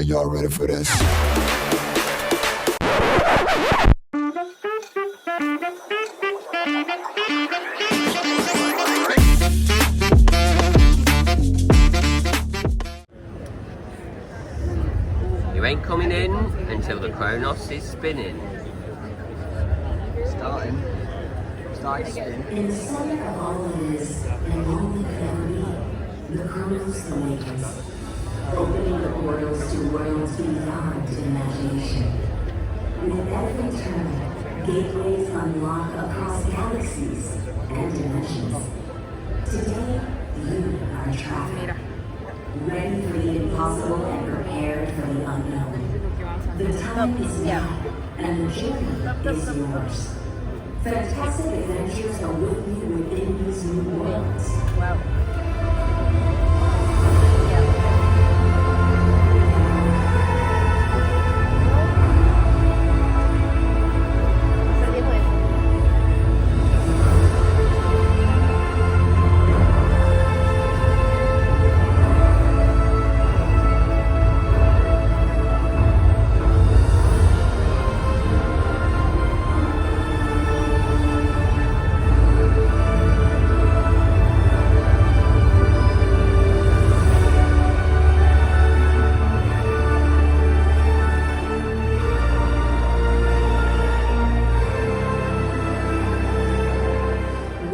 Are y'all ready for this? You ain't coming in until the Kronos is spinning. Starting spinning. In the center of all of this, and only could ever be, the Kronos awakens, opening the portals to worlds beyond imagination. With every turn, gateways unlock across galaxies and dimensions. Today, you are trapped. Ready for the impossible and prepared for the unknown. The time is now, and the journey is yours. Fantastic adventures await you within these new worlds.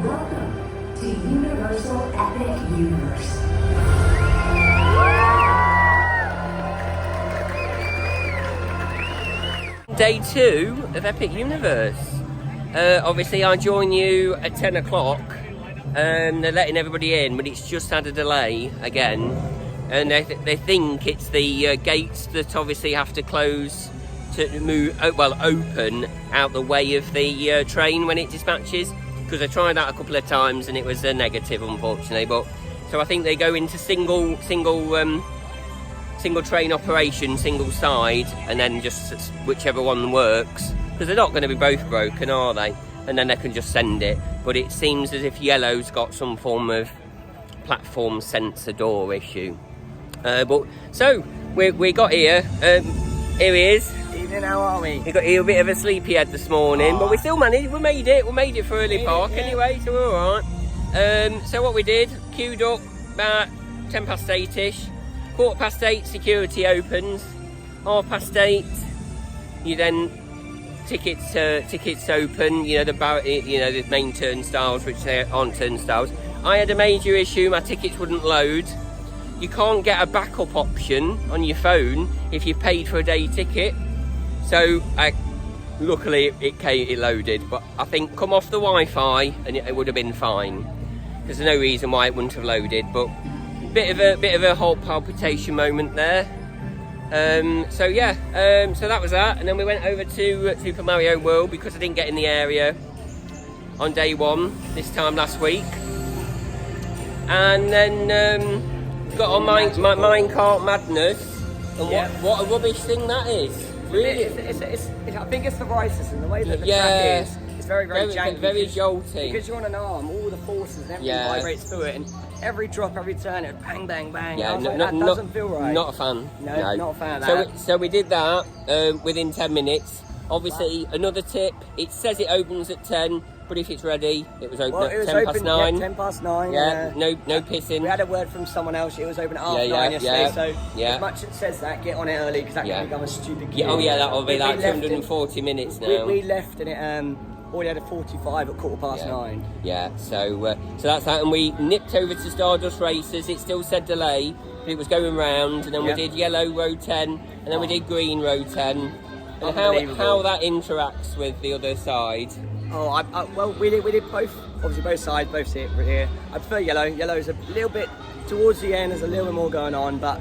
Welcome to Universal Epic Universe. Day 2 of Epic Universe. Obviously I join you at 10 o'clock. They're letting everybody in, but it's just had a delay again. And they think it's the gates that obviously have to close to move, open out the way of the train when it dispatches. Because I tried that a couple of times and it was a negative, unfortunately. But so I think they go into single train operation, single side, and then just whichever one works. Because they're not going to be both broken, are they? And then they can just send it. But it seems as if yellow's got some form of platform sensor door issue. But so we got here. Here he is. Evening, how are we? He got a bit of a sleepyhead this morning, but we still managed. We made it for early park anyway, so we're all right. So what we did, queued up about 8:10ish. 8:15, security opens. 8:30, you then tickets open. You know the main turnstiles, which they aren't turnstiles. I had a major issue. My tickets wouldn't load. You can't get a backup option on your phone if you paid for a day ticket. So luckily it loaded, but I think come off the Wi-Fi and it would have been fine. There's no reason why it wouldn't have loaded, but bit of a heart palpitation moment there. So that was that, and then we went over to Super Mario World because I didn't get in the area on day 1 this time last week, and then got on Minecart Madness, and what a rubbish thing that is. Really? I think it's the right system, the way that the track is. It's very janky. Very jolty. Because you're on an arm, all the forces and everything vibrates through it, and every drop, every turn, it bang, bang, bang. Yeah, that doesn't feel right. Not a fan. No, not a fan of that. So we did that within 10 minutes. Obviously, another tip, it says it opens at 10, but if it's ready, it was open at 9. Yeah, 9. Yeah, no pissing. We had a word from someone else, it was open at 9 yesterday, so as much as it says that, get on it early, because that can become a stupid queue. That'll be like 240 minutes now. We left and it already had a 45 at 9:15. Yeah, so that's that, and we nipped over to Stardust Racers. It still said delay, but it was going round, and then we did yellow row 10, and then we did green row 10. And how that interacts with the other side. Well, we did both. Obviously, both sides, both sit here. I prefer yellow. Yellow's a little bit towards the end. There's a little bit more going on, but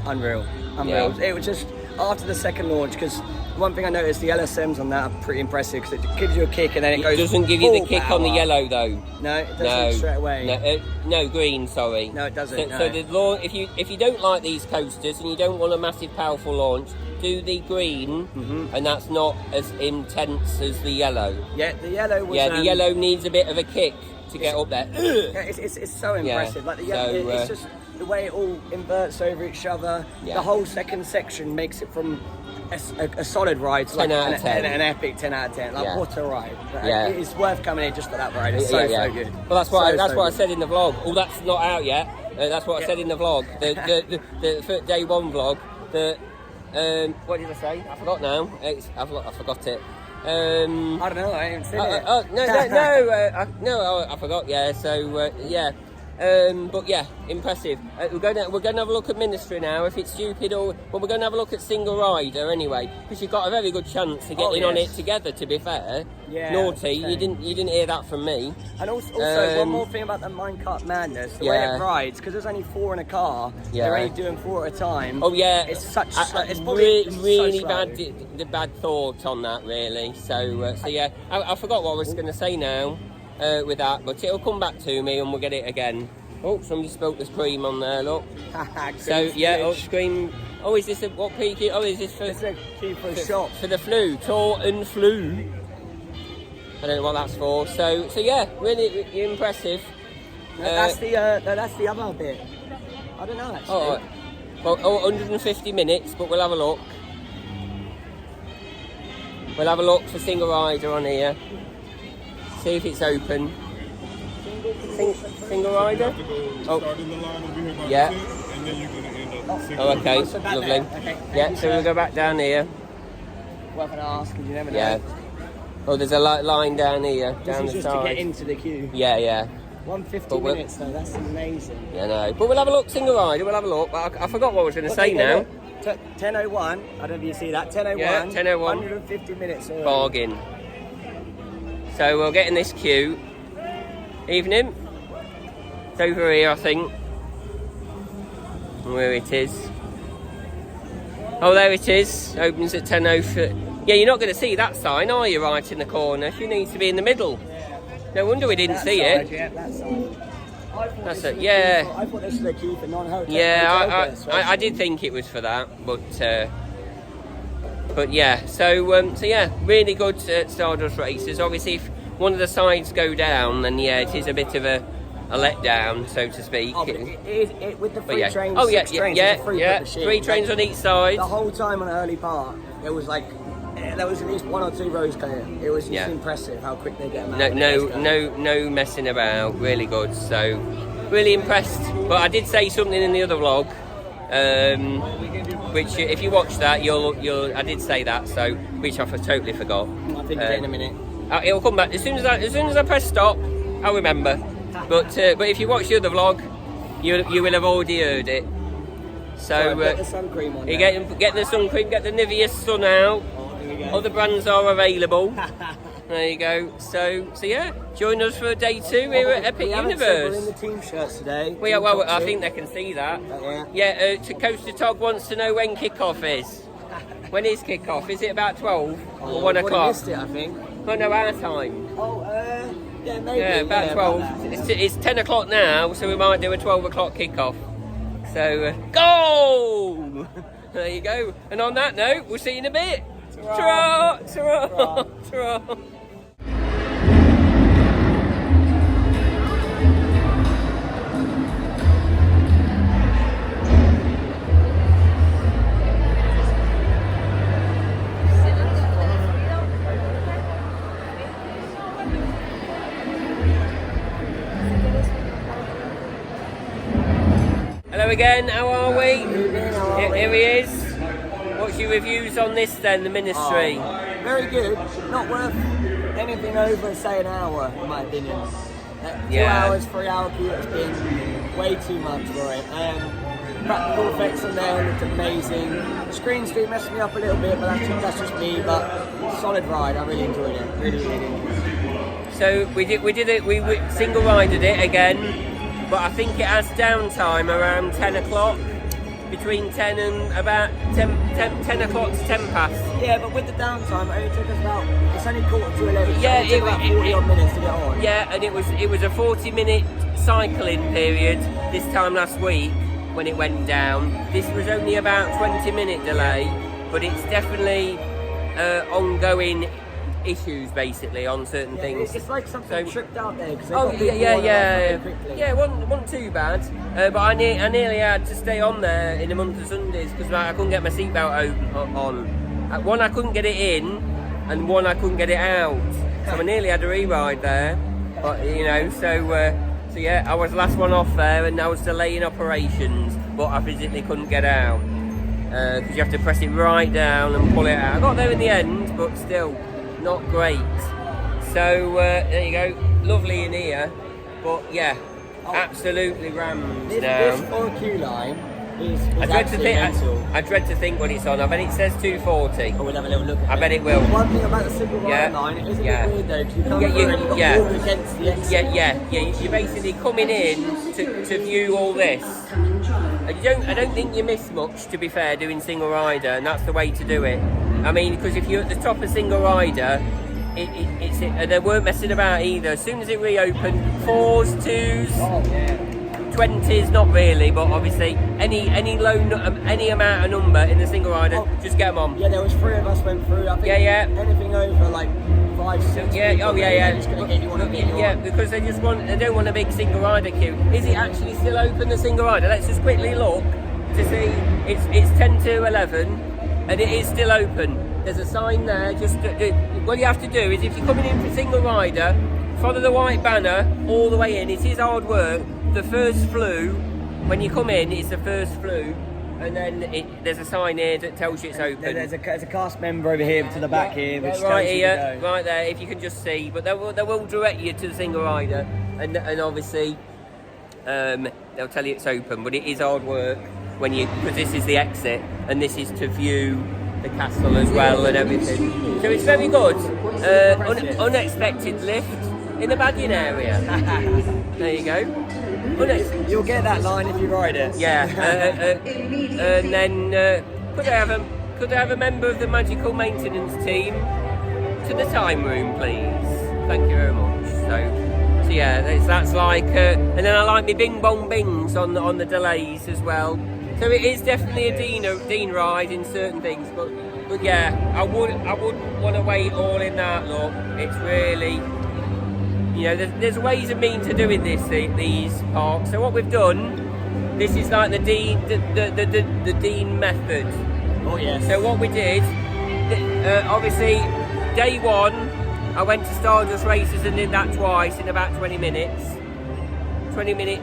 unreal. Yeah. It was just after the second launch, because one thing I noticed, the LSMs on that are pretty impressive because it gives you a kick and then it goes. It doesn't give you the kick power. On the yellow though. No, it doesn't straight away. No, green. Sorry. No, it doesn't. So the launch, if you don't like these coasters and you don't want a massive, powerful launch, do the green, and that's not as intense as the yellow. Yeah, the yellow was. Yeah, the yellow needs a bit of a kick to get up there. It's so impressive. Like the yellow, it's just the way it all inverts over each other. Yeah. The whole second section makes it from a solid ride, 10 out of 10. An epic 10 out of 10. Like, Yeah. what a ride! Yeah. It's worth coming in just for that ride. It's so good. Well, that's what So I good. said in the vlog. Oh, that's not out yet. That's what I said in the vlog. The for day one vlog. What did I say? I forgot now. I forgot it. I don't know. I haven't seen it. No, I forgot. Yeah. So yeah. But yeah, impressive. We're going to have a look at Ministry now. If it's stupid but we're going to have a look at Single Rider anyway, because you've got a very good chance to get in on it together. To be fair, Yeah, Naughty, okay. you didn't hear that from me. And also one more thing about the Minecart Madness, the way it rides, because there's only 4 in a car, they're only doing 4 at a time. Oh yeah, it's such it's really so bad. The bad thought on that, really. So yeah, I forgot what I was going to say now with that, but it'll come back to me and we'll get it again. Oh, somebody spilt the cream on there. Look. So yeah, cream. Oh, is this what peak? Oh, is this for? It's a key for a shop for the flu, Taunton flu. I don't know what that's for. So yeah, really impressive. That's the other bit. I don't know actually. Oh, well, 150 minutes, but we'll have a look. We'll have a look for Single Rider on here. See if it's open. Single Rider? Yeah. Oh, okay, lovely. Yeah, so we'll go back down here. Worth an ask, because you never know. Yeah. Oh, there's a line down here, down the just side. to get into the queue. Yeah. 150 minutes though, that's amazing. Yeah, no. But we'll have a look, Single Rider, we'll have a look. But I forgot what I was going to say now. 10:01, I don't know if you see that. 10:01. Yeah, 10:01. 150 minutes. Bargain. So we'll get in this queue. Evening. It's over here, I think. Where it is. Oh, there it is. Opens at 10:04. Yeah, you're not going to see that sign, are you, right in the corner? You need to be in the middle. No wonder we didn't see it. Yeah, that side. That's it, yeah. I thought this was a queue for non-hotel. Yeah, I did think it was for that, but yeah. So yeah, really good Stardust races. Obviously, if one of the sides go down, then yeah, it is a bit of a letdown, so to speak. Oh, it with the three trains. Oh yeah, 6 trains, yeah. it's a three-foot machine. 3 trains on each side. The whole time on early part, it was like there was at least 1 or 2 rows clear. It was just impressive how quick they get them out. No messing about. Really good. So really impressed. But I did say something in the other vlog, which if you watch that, you'll. I did say that, so which I totally forgot. I think in a minute. It'll come back as soon as I press stop. I'll remember. But if you watch the other vlog, you will have already heard it. So get the sun cream on. You get the sun cream, get the Nivea sun out. Other brands are available. There you go. So yeah, join us for day 2 here at Epic Universe. We're in the team shirts today. Well, I think they can see that. Yeah. Coaster Tog wants to know when kick-off is. When is kick-off? Is it about 12 or 1 o'clock? Missed it, I think. Oh no, our time. Oh, yeah, maybe. Yeah, about 12. About It's 10 o'clock now, so we might do a 12 o'clock kick-off. So, go! There you go. And on that note, we'll see you in a bit. Ta-ra! Ta-ra! Ta-ra! Hello again, how are we? Here he is. What's your reviews on this then, the Ministry? Very good. Not worth anything over, say, an hour, in my opinion. 2 hours, 3 hour queue has been way too much for it. Practical effects on there looked amazing. Screens do mess me up a little bit, but that's just me. But solid ride, I really enjoyed it. Really did. So we single rided it again. But I think it has downtime around 10 o'clock, between 10 and about 10 o'clock to 10 past. Yeah, but with the downtime, it only took us about, it's only 11:15. Yeah, it took about 40 odd minutes to get on. Yeah, and it was a 40-minute cycling period this time last week when it went down. This was only about 20-minute delay, but it's definitely ongoing issues basically on certain Yeah, things. it's like something So- tripped out there. 'Cause they Oh got yeah, big yeah, water yeah, very quickly. yeah. Wasn't too bad, but I nearly had to stay on there in a month of Sundays because I couldn't get my seatbelt on. One I couldn't get it in, and one I couldn't get it out. So I nearly had a re-ride there. But you know, so yeah, I was the last one off there, and I was delaying operations, but I physically couldn't get out because you have to press it right down and pull it out. I got there in the end, but still not great. So there you go, lovely in here, but yeah, absolutely rammed This now. 4Q line is I dread to absolutely think. mental. I dread to think what it's on. I bet it says 240. Oh, we'll have a little look at I bet it will. One thing about the single Yeah, rider line, it is a yeah. bit weird though, because you come Yeah, through and you've got yeah. to walk against the exit. Yeah. You're basically coming in to view all this. I don't think you miss much, to be fair, doing single rider, and that's the way to do it. I mean, because if you're at the top of single rider, and they weren't messing about either. As soon as it reopened, 4s, 2s, Oh, yeah. 20s, not really, but obviously any amount of number in the single rider, just get them on. Yeah, there was 3 of us went through. I think Yeah. anything over like 5, 6 Yeah, people, oh yeah. they're just going to get you on and get you Yeah, on. because they don't want a big single rider queue. Is it actually still open, the single rider? Let's just quickly look to see. It's 10 to 11, and it is still open. There's a sign there. What you have to do is, if you're coming in for single rider, follow the white banner all the way in. It is hard work. The first flue, when you come in, it's the first flue, and then there's a sign here that tells you it's open. There's a cast member over here to the back here, which right tells you here, to go. right there, if you can just see. But they will direct you to the single rider, and obviously they'll tell you it's open. But it is hard work because this is the exit, and this is to view the castle as well and everything. So it's very good. Unexpected lift in the bagging area. There you go. You'll get that line if you ride it. Yeah, and then could I have a member of the magical maintenance team to the time room, please? Thank you very much. So yeah, that's like, and then I like my bing bong bings on the delays as well. So it is definitely a Dean ride in certain things, but yeah, I wouldn't want to wait all in that look. It's really. You know, there's ways and means to doing these parks. So what we've done, this is like the Dean method. Oh yes. So what we did, obviously, day one, I went to Stardust Races and did that twice in about 20 minutes. 20-minute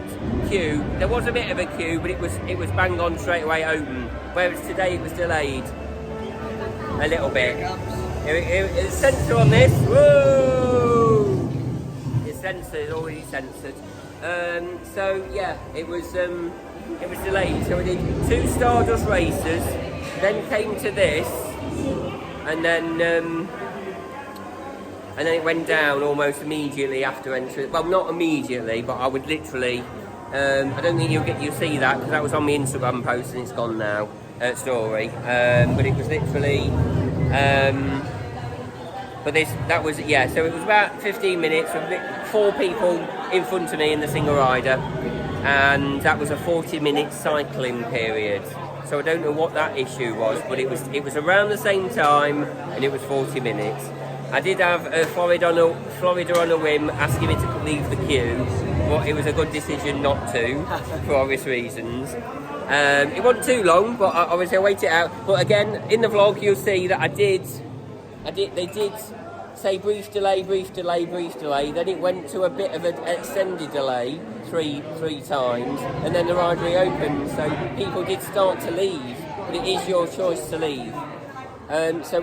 queue. There was a bit of a queue, but it was bang on straight away open. Whereas today it was delayed a little bit. It's sensor on this. Whoa! Censored, already censored. So yeah, it was delayed. So we did 2 Stardust races, then came to this, and then it went down almost immediately after entry. Well, not immediately, but I would literally. I don't think you'll see that because that was on my Instagram post and it's gone now. Story, but it was literally. So it was about 15 minutes, 4 people in front of me in the single rider, and that was a 40-minute cycling period. So I don't know what that issue was, but it was around the same time, and it was 40 minutes. I did have Florida on a whim asking me to leave the queue, but it was a good decision not to, for obvious reasons. It wasn't too long, but obviously I waited it out. But again, in the vlog you'll see that they did say brief delay, then it went to a bit of an extended delay, three times, and then the ride reopened, so people did start to leave, but it is your choice to leave. So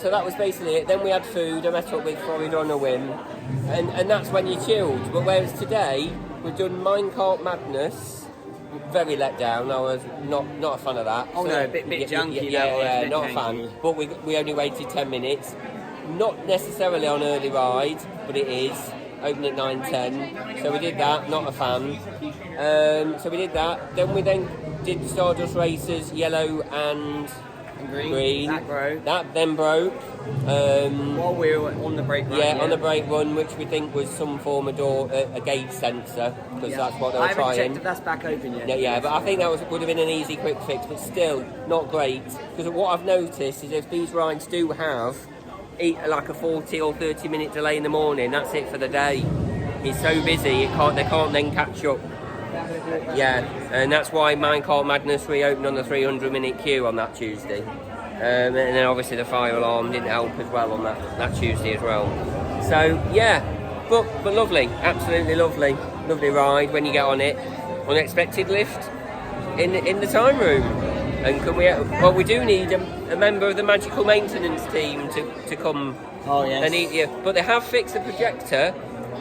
that was basically it. Then we had food, I met up with Florida on a whim, and that's when you chilled. But whereas today, we've done Minecart Madness, very let down. I was not a fan of that. Oh no, a bit junky. Yeah, not a janky. fan. But we only waited 10 minutes. Not necessarily on early ride, but it is open at 9:10. So we did that. Not a fan. So we did that. Then we did Stardust Races, yellow and green. That then broke. While we were on the brake run. Yeah, on the brake run, which we think was some form of a gauge sensor, because that's what they were I haven't trying. checked if that's back open yet. Yeah, but I think that would have been an easy quick fix, but still not great. Because what I've noticed is if these rides do have eat like a 40 or 30 minute delay in the morning, that's it for the day. It's so busy, they can't then catch up. Yeah, and that's why Minecart Madness reopened on the 300-minute queue on that Tuesday. And then obviously the fire alarm didn't help as well on that Tuesday as well. So yeah, but lovely, absolutely lovely ride when you get on it. Unexpected lift in the time room. And we do need a member of the magical maintenance team to come. Oh yes. But they have fixed the projector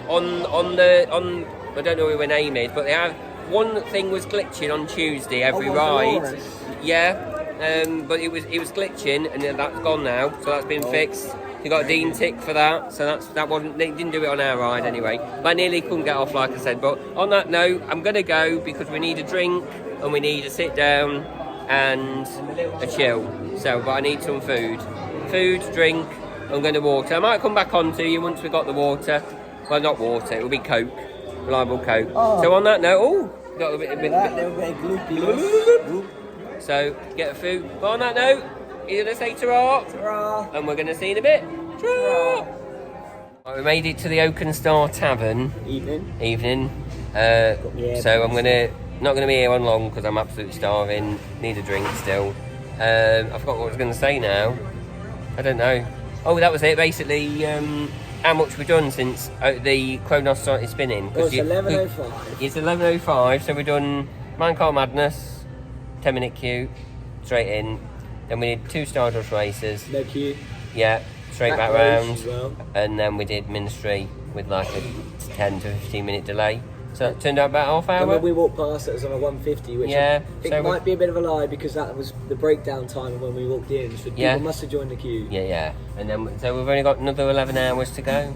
on I don't know who her name is, but they have one thing was glitching on Tuesday every ride. Yeah, but it was glitching, and then that's gone now, so that's been fixed. You got a Dean tick for that, so that wasn't. They didn't do it on our ride anyway. But I nearly couldn't get off, like I said. But on that note, I'm gonna go because we need a drink and we need to sit down and a chill. But I need some food, drink. I'm going to water. I might come back on to you once we got the water. Well, not water. It will be Coke, reliable Coke. Oh. So on that note, got a bit of gloop. So get a food. But on that note, you're going to say ta-ra, and we're going to see you in a bit. Ta-ra. Right, we made it to the Oakenstar Tavern. Evening. So I'm not going to be here on long because I'm absolutely starving. Need a drink still. I forgot what I was going to say now. I don't know. Oh, that was it. Basically, how much we've done since the Chronos started spinning. It's 11:05. It's 11:05. So we've done Minecart Madness, 10-minute queue, straight in. Then we did 2 Stardust races. No queue. Yeah, straight back round. Well. And then we did Ministry with like a 10 to 15-minute delay. So it turned out about half hour. And when we walked past, it was on a 150, which I think might be a bit of a lie because that was the breakdown time when we walked in. So people must have joined the queue. Yeah. And then so we've only got another 11 hours to go.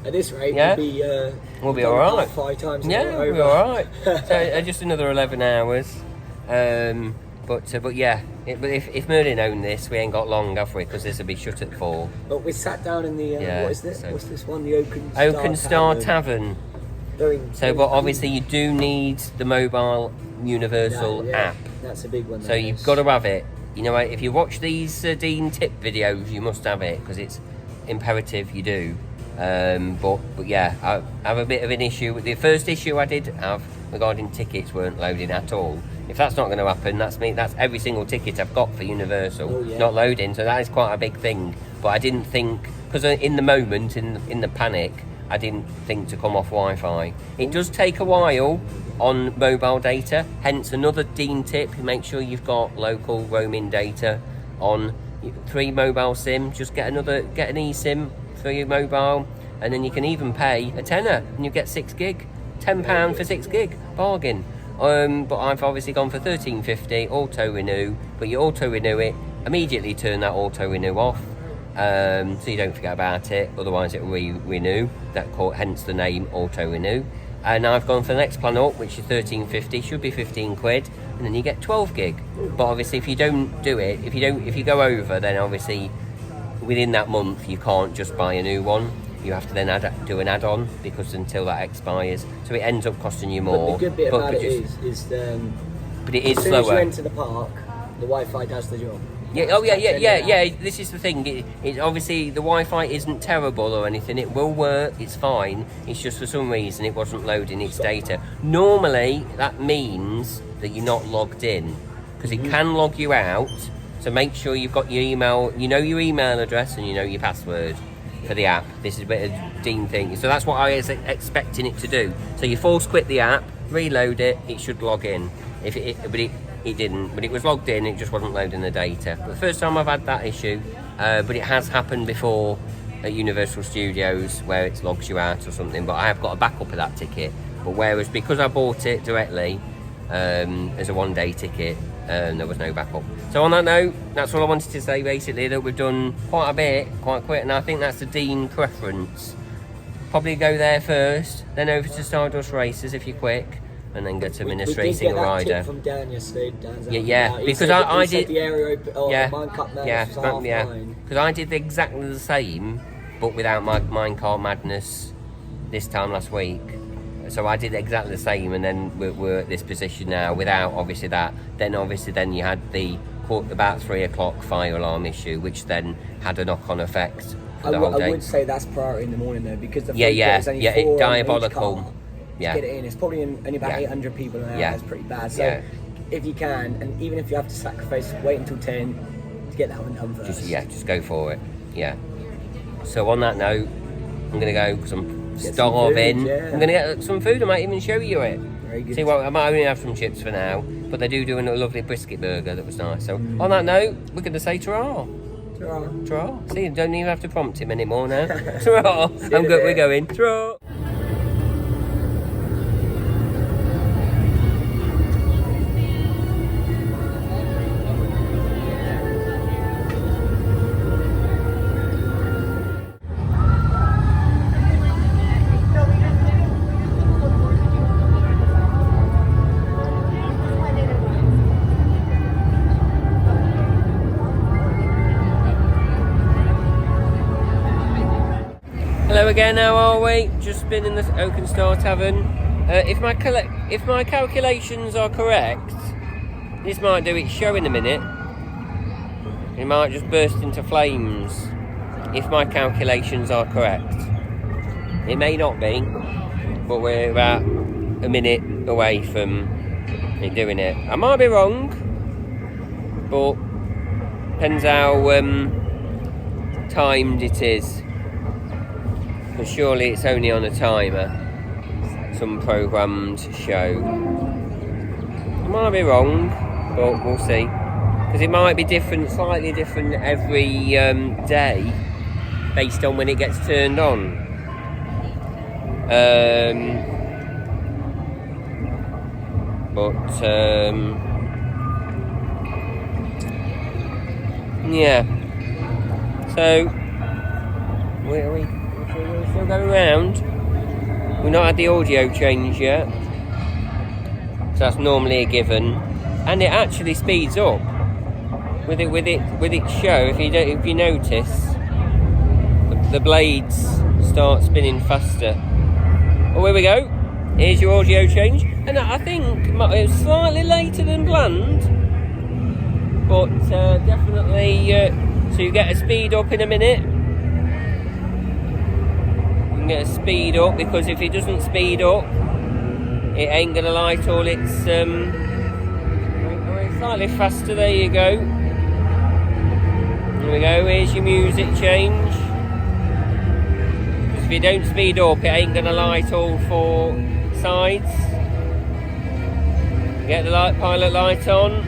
At this rate, we'll be all right. 5 times. We'll be all right. So just another 11 hours. But yeah, but if Merlin owned this, we ain't got long, have we? Because this will be shut at 4. But we sat down in the what is this? What's this one? The Oakenstar Tavern. But obviously you do need the mobile Universal app. That's a big one. So you've got to have it. You know, if you watch these Dean tip videos, you must have it because it's imperative you do. But yeah, I have a bit of an issue with the first issue I did have regarding tickets weren't loading at all. If that's not going to happen, that's every single ticket I've got for Universal not loading. So that is quite a big thing. But I didn't think, because in the moment, in the panic, I didn't think to come off Wi-Fi. It does take a while on mobile data, hence another Dean tip, make sure you've got local roaming data on 3 mobile SIM. Just get an eSIM for your mobile, and then you can even pay a tenner and you get 6 gig. £10 for 6 gig, bargain. But I've obviously gone for $13.50 auto renew, but you auto renew it, immediately turn that auto renew off. So you don't forget about it, otherwise it will renew. Hence the name auto renew. And I've gone for the next plan up, which is $13.50, should be 15 quid, and then you get 12 gig. But obviously if you don't do it, if you go over, then obviously within that month you can't just buy a new one. You have to then do an add-on because until that expires, so it ends up costing you more. But the good bit about it is but it is as soon slower. as you enter the park, the Wi-Fi does the job. Yeah. This is the thing. It obviously the Wi-Fi isn't terrible or anything. It will work. It's fine. It's just for some reason it wasn't loading its data. Normally that means that you're not logged in because it can log you out. So make sure you've got your email. You know your email address and you know your password for the app. This is a bit of Dean thing. So that's what I was expecting it to do. So you force quit the app, reload it. It should log in. It didn't, but it was logged in, it just wasn't loading the data. But the first time I've had that issue, but it has happened before at Universal Studios where it logs you out or something, but I have got a backup of that ticket. But whereas because I bought it directly as a 1-day ticket, there was no backup. So on that note, that's all I wanted to say basically, that we've done quite a bit, quite quick, and I think that's the Dean preference. Probably go there first, then over to Stardust Races if you're quick, and then go to Ministry Single Rider. We did get that tip from Dan yesterday. Because I did the area Minecart Madness was half mine. Because I did exactly the same, but without my Minecart Madness this time last week. So I did exactly the same, and then we're at this position now without obviously that. Then you had the about 3 o'clock fire alarm issue, which then had a knock-on effect for the whole day. I would say that's priority in the morning though, because the Yeah, is only yeah, 4 it's on each diabolical. car Yeah. to get it in. It's probably only about 800 people an hour. Yeah. That's pretty bad. So Yeah. if you can, and even if you have to sacrifice, wait until 10 to get that one done first. Just go for it. Yeah. So on that note, I'm gonna go because I'm Get some starving. food, yeah. I'm gonna get some food. I might even show you it. Very good. See what? I might only have some chips for now, but they do a lovely brisket burger that was nice. So on that note, we're gonna say ta-ra. Ta-ra. Ta-ra. See, you don't even have to prompt him anymore now. Ta-ra. you I'm in a good. We're bit. going. Ta-ra. Hello again, how are we? Just been in the Oakenstar Tavern. If my calculations are correct, this might do its show in a minute. It might just burst into flames. If my calculations are correct. It may not be, but we're about a minute away from it doing it. I might be wrong, but depends how timed it is. But surely it's only on a timer, some programmed show. I might be wrong, but we'll see. Because it might be different, slightly different every day, based on when it gets turned on. Yeah. So, where are we? We're still going round. We've not had the audio change yet, so that's normally a given, and it actually speeds up with its show. If you notice, the blades start spinning faster. Oh, here we go. Here's your audio change, and I think it was slightly later than planned, but definitely. So you get a speed up in a minute. Get a speed up, because if it doesn't speed up, it ain't gonna light all its slightly faster. There you go. There we go. Here's your music change. If you don't speed up, it ain't gonna light all 4 sides. Get the pilot light on.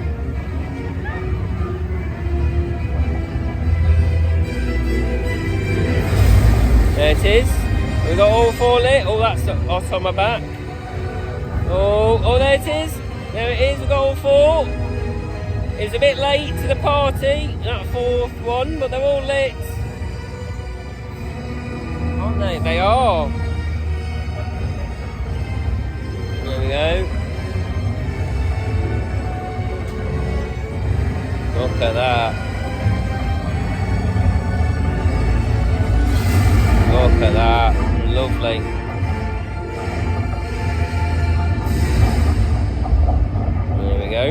There it is. We've got all 4 lit. Oh, that's hot on my back. Oh, there it is. There it is. We've got all 4. It's a bit late to the party, that 4th one, but they're all lit. Aren't they? They are. There we go. Look at that. Look at that. Lovely. There we go.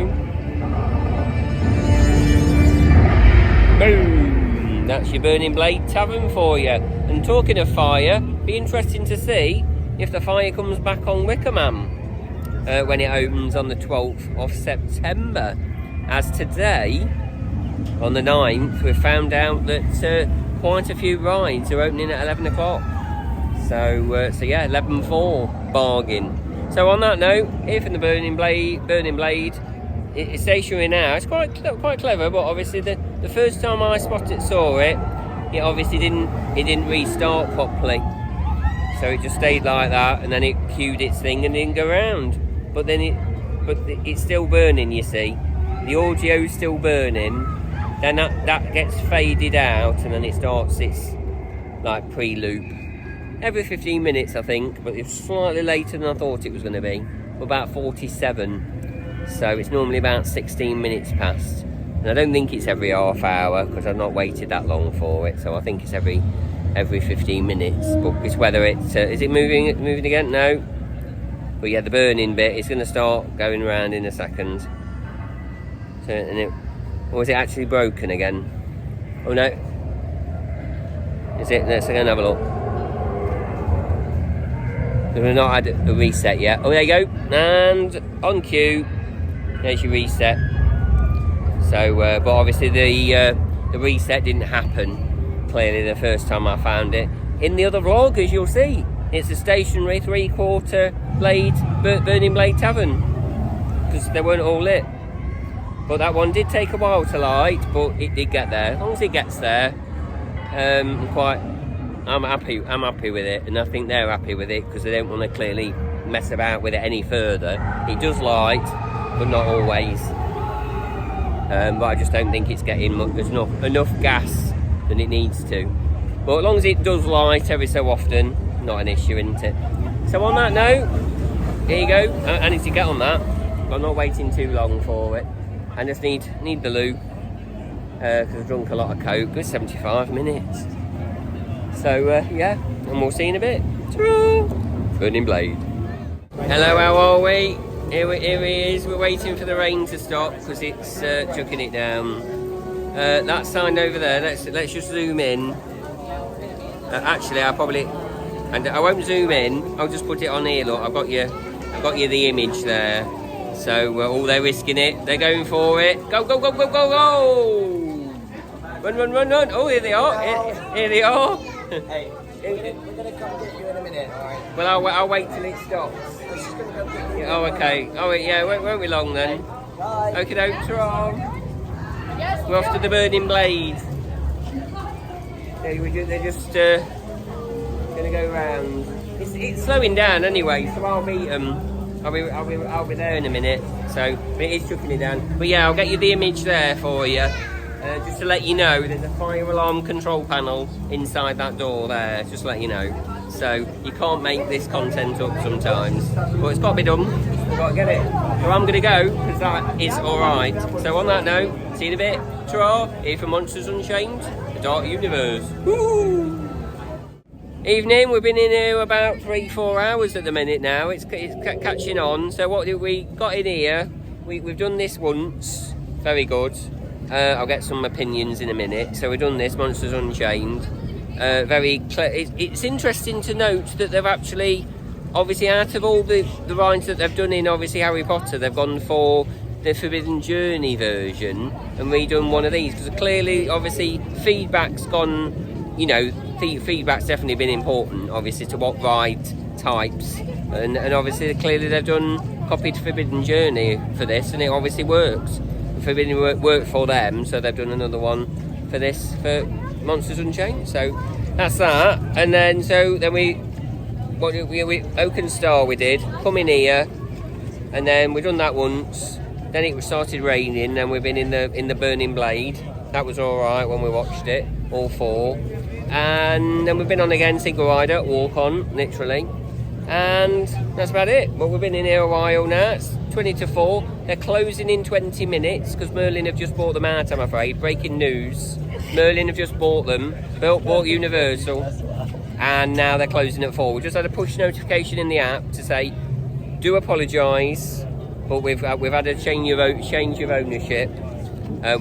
Boom! That's your Burning Blade Tavern for you. And talking of fire, be interesting to see if the fire comes back on Wickerman when it opens on the 12th of September. As today, on the 9th, we've found out that quite a few rides are opening at 11 o'clock. So yeah, 11:04 bargain. So on that note, here from the Burning Blade, it's stationary now. It's quite clever, but obviously the first time I saw it, it obviously didn't restart properly. So it just stayed like that, and then it queued its thing and didn't go round. But it's still burning. You see, the audio's still burning. Then that gets faded out, and then it starts its like pre-loop every 15 minutes, I think, but it's slightly later than I thought it was going to be. About 47, so it's normally about 16 minutes past. And I don't think it's every half hour, because I've not waited that long for it. So I think it's every 15 minutes. But it's whether it's is it moving again? No. But yeah, the burning bit is going to start going around in a second. So, and Or was it actually broken again? Oh no. Is it? Let's go and have a look. We've not had a reset yet. Oh, there you go. And on cue, there's your reset. So, but obviously the reset didn't happen clearly the first time I found it. In the other vlog, as you'll see, it's a stationary 3/4 blade Burning Blade Tavern, because they weren't all lit. But that one did take a while to light, but it did get there. As long as it gets there, I'm happy with it, and I think they're happy with it because they don't want to clearly mess about with it any further. It does light, but not always. But I just don't think it's getting enough gas than it needs to. But as long as it does light every so often, not an issue, isn't it? So on that note, here you go. I need to get on that, but I'm not waiting too long for it. I just need the loo, because I've drunk a lot of Coke. It's 75 minutes. So yeah, and we'll see in a bit. Ta-ra! Burning Blade. Hello, how are we? Here he is. We're waiting for the rain to stop because it's chucking it down. That sign over there. Let's just zoom in. Actually, I won't zoom in. I'll just put it on here. Look, I've got you the image there. So they're risking it. They're going for it. Go, go, go, go, go, go! Run, run, run, run! Oh, here they are. Here they are. Hey, we're gonna come get you in a minute, alright? Well, I'll wait till it stops. Oh, okay. Oh, yeah, won't be long then. Bye. Okay, doke, ta-ra. We're off to the Burning Blade. They're just gonna go round. It's slowing down anyway, so I'll be there in a minute. So it is chucking it down. But yeah, I'll get you the image there for you. Just to let you know, there's a fire alarm control panel inside that door there, just to let you know. So you can't make this content up sometimes, but it's got to be done. We've got to get it. So I'm going to go, because that is alright. So on that note, see you in a bit. Ta-ra, here for Monsters Unchained, the Dark Universe. Woo! Evening, we've been in here about 3-4 hours at the minute now. It's catching on. So what we got in here, we've done this once. Very good. I'll get some opinions in a minute. So we've done this, Monsters Unchained. It's interesting to note that they've actually, obviously out of all the rides that they've done in obviously Harry Potter, they've gone for the Forbidden Journey version and redone one of these, because clearly obviously feedback's gone, you know, feedback's definitely been important obviously to what ride types, and obviously clearly they've copied Forbidden Journey for this, and it obviously works. Forbidden worked for them, so they've done another one for this for Monsters Unchained. So that's that. And then we Oakenstar we did come in here, and then we've done that once. Then it started raining, and we've been in the Burning Blade. That was all right when we watched it, all four. And then we've been on again, Single Rider, walk on, literally. And that's about it. But we've been in here a while now. It's 20 to 4. They're closing in 20 minutes because Merlin have just bought them out, I'm afraid. Breaking news. Merlin have just bought them. Bought Universal. And now they're closing at 4. We just had a push notification in the app to say, do apologise, but we've had a change of ownership.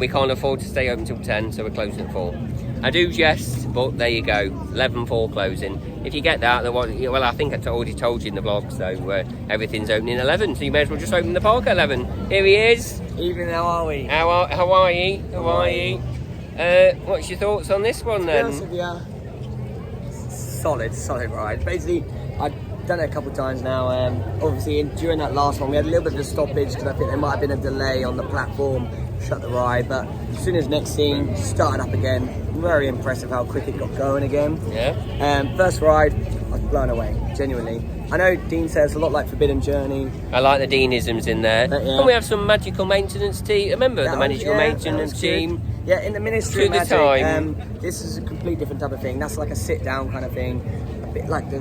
We can't afford to stay open till 10, so we're closing at 4. I do jest, but there you go. 11/4 closing. If you get that, well, I think I already told you in the vlog, so everything's opening 11, so you may as well just open the park at 11. Here he is. Evening, how are we? How are you? What's your thoughts on this one then? Solid ride. Basically, I've done it a couple of times now. Obviously, during that last one, we had a little bit of a stoppage because I think there might have been a delay on the platform, shut the ride. But as soon as next scene started up again, very impressive how quick it got going again. Yeah. First ride, I was blown away, genuinely. I know Dean says a lot like Forbidden Journey. I like the Deanisms in there. Yeah. And we have some magical maintenance team. Remember the magical maintenance team? Yeah, in the Ministry of Magic, time. This is a complete different type of thing. That's like a sit-down kind of thing. A bit like the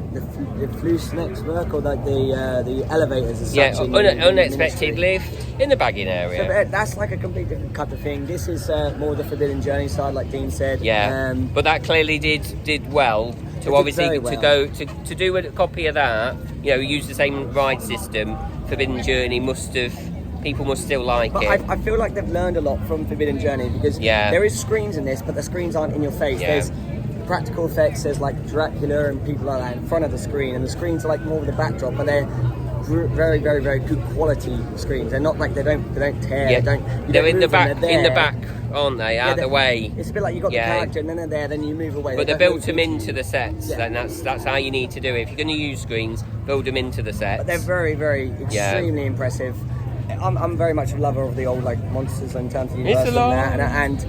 Flusnex work, or like the elevators as such. Yeah, unexpected lift in the bagging area. So that's like a complete different type of thing. This is more the Forbidden Journey side, like Dean said. Yeah, but that clearly did well. To obviously to do a copy of that, you know, use the same ride system. Forbidden Journey must have people must still like But it. I feel like they've learned a lot from Forbidden Journey because Yeah. there is screens in this, but the screens aren't in your face. Yeah. There's practical effects. There's like Dracula and people like that in front of the screen, and the screens are like more of the backdrop, but they're very, very, very good quality screens. They're not like they don't tear. Yeah. They don't. you They're don't in the move them, back, they're in the there. back, aren't they? Out they're- the way. It's a bit like you got Yeah. the character, and then they're there, then you move away. But they don't built move them into into the sets, Yeah. and that's how you need to do it. If you're going to use screens, build them into the sets. But they're very, very extremely impressive. I'm very much a lover of the old like monsters in terms of the universe It's a lot. and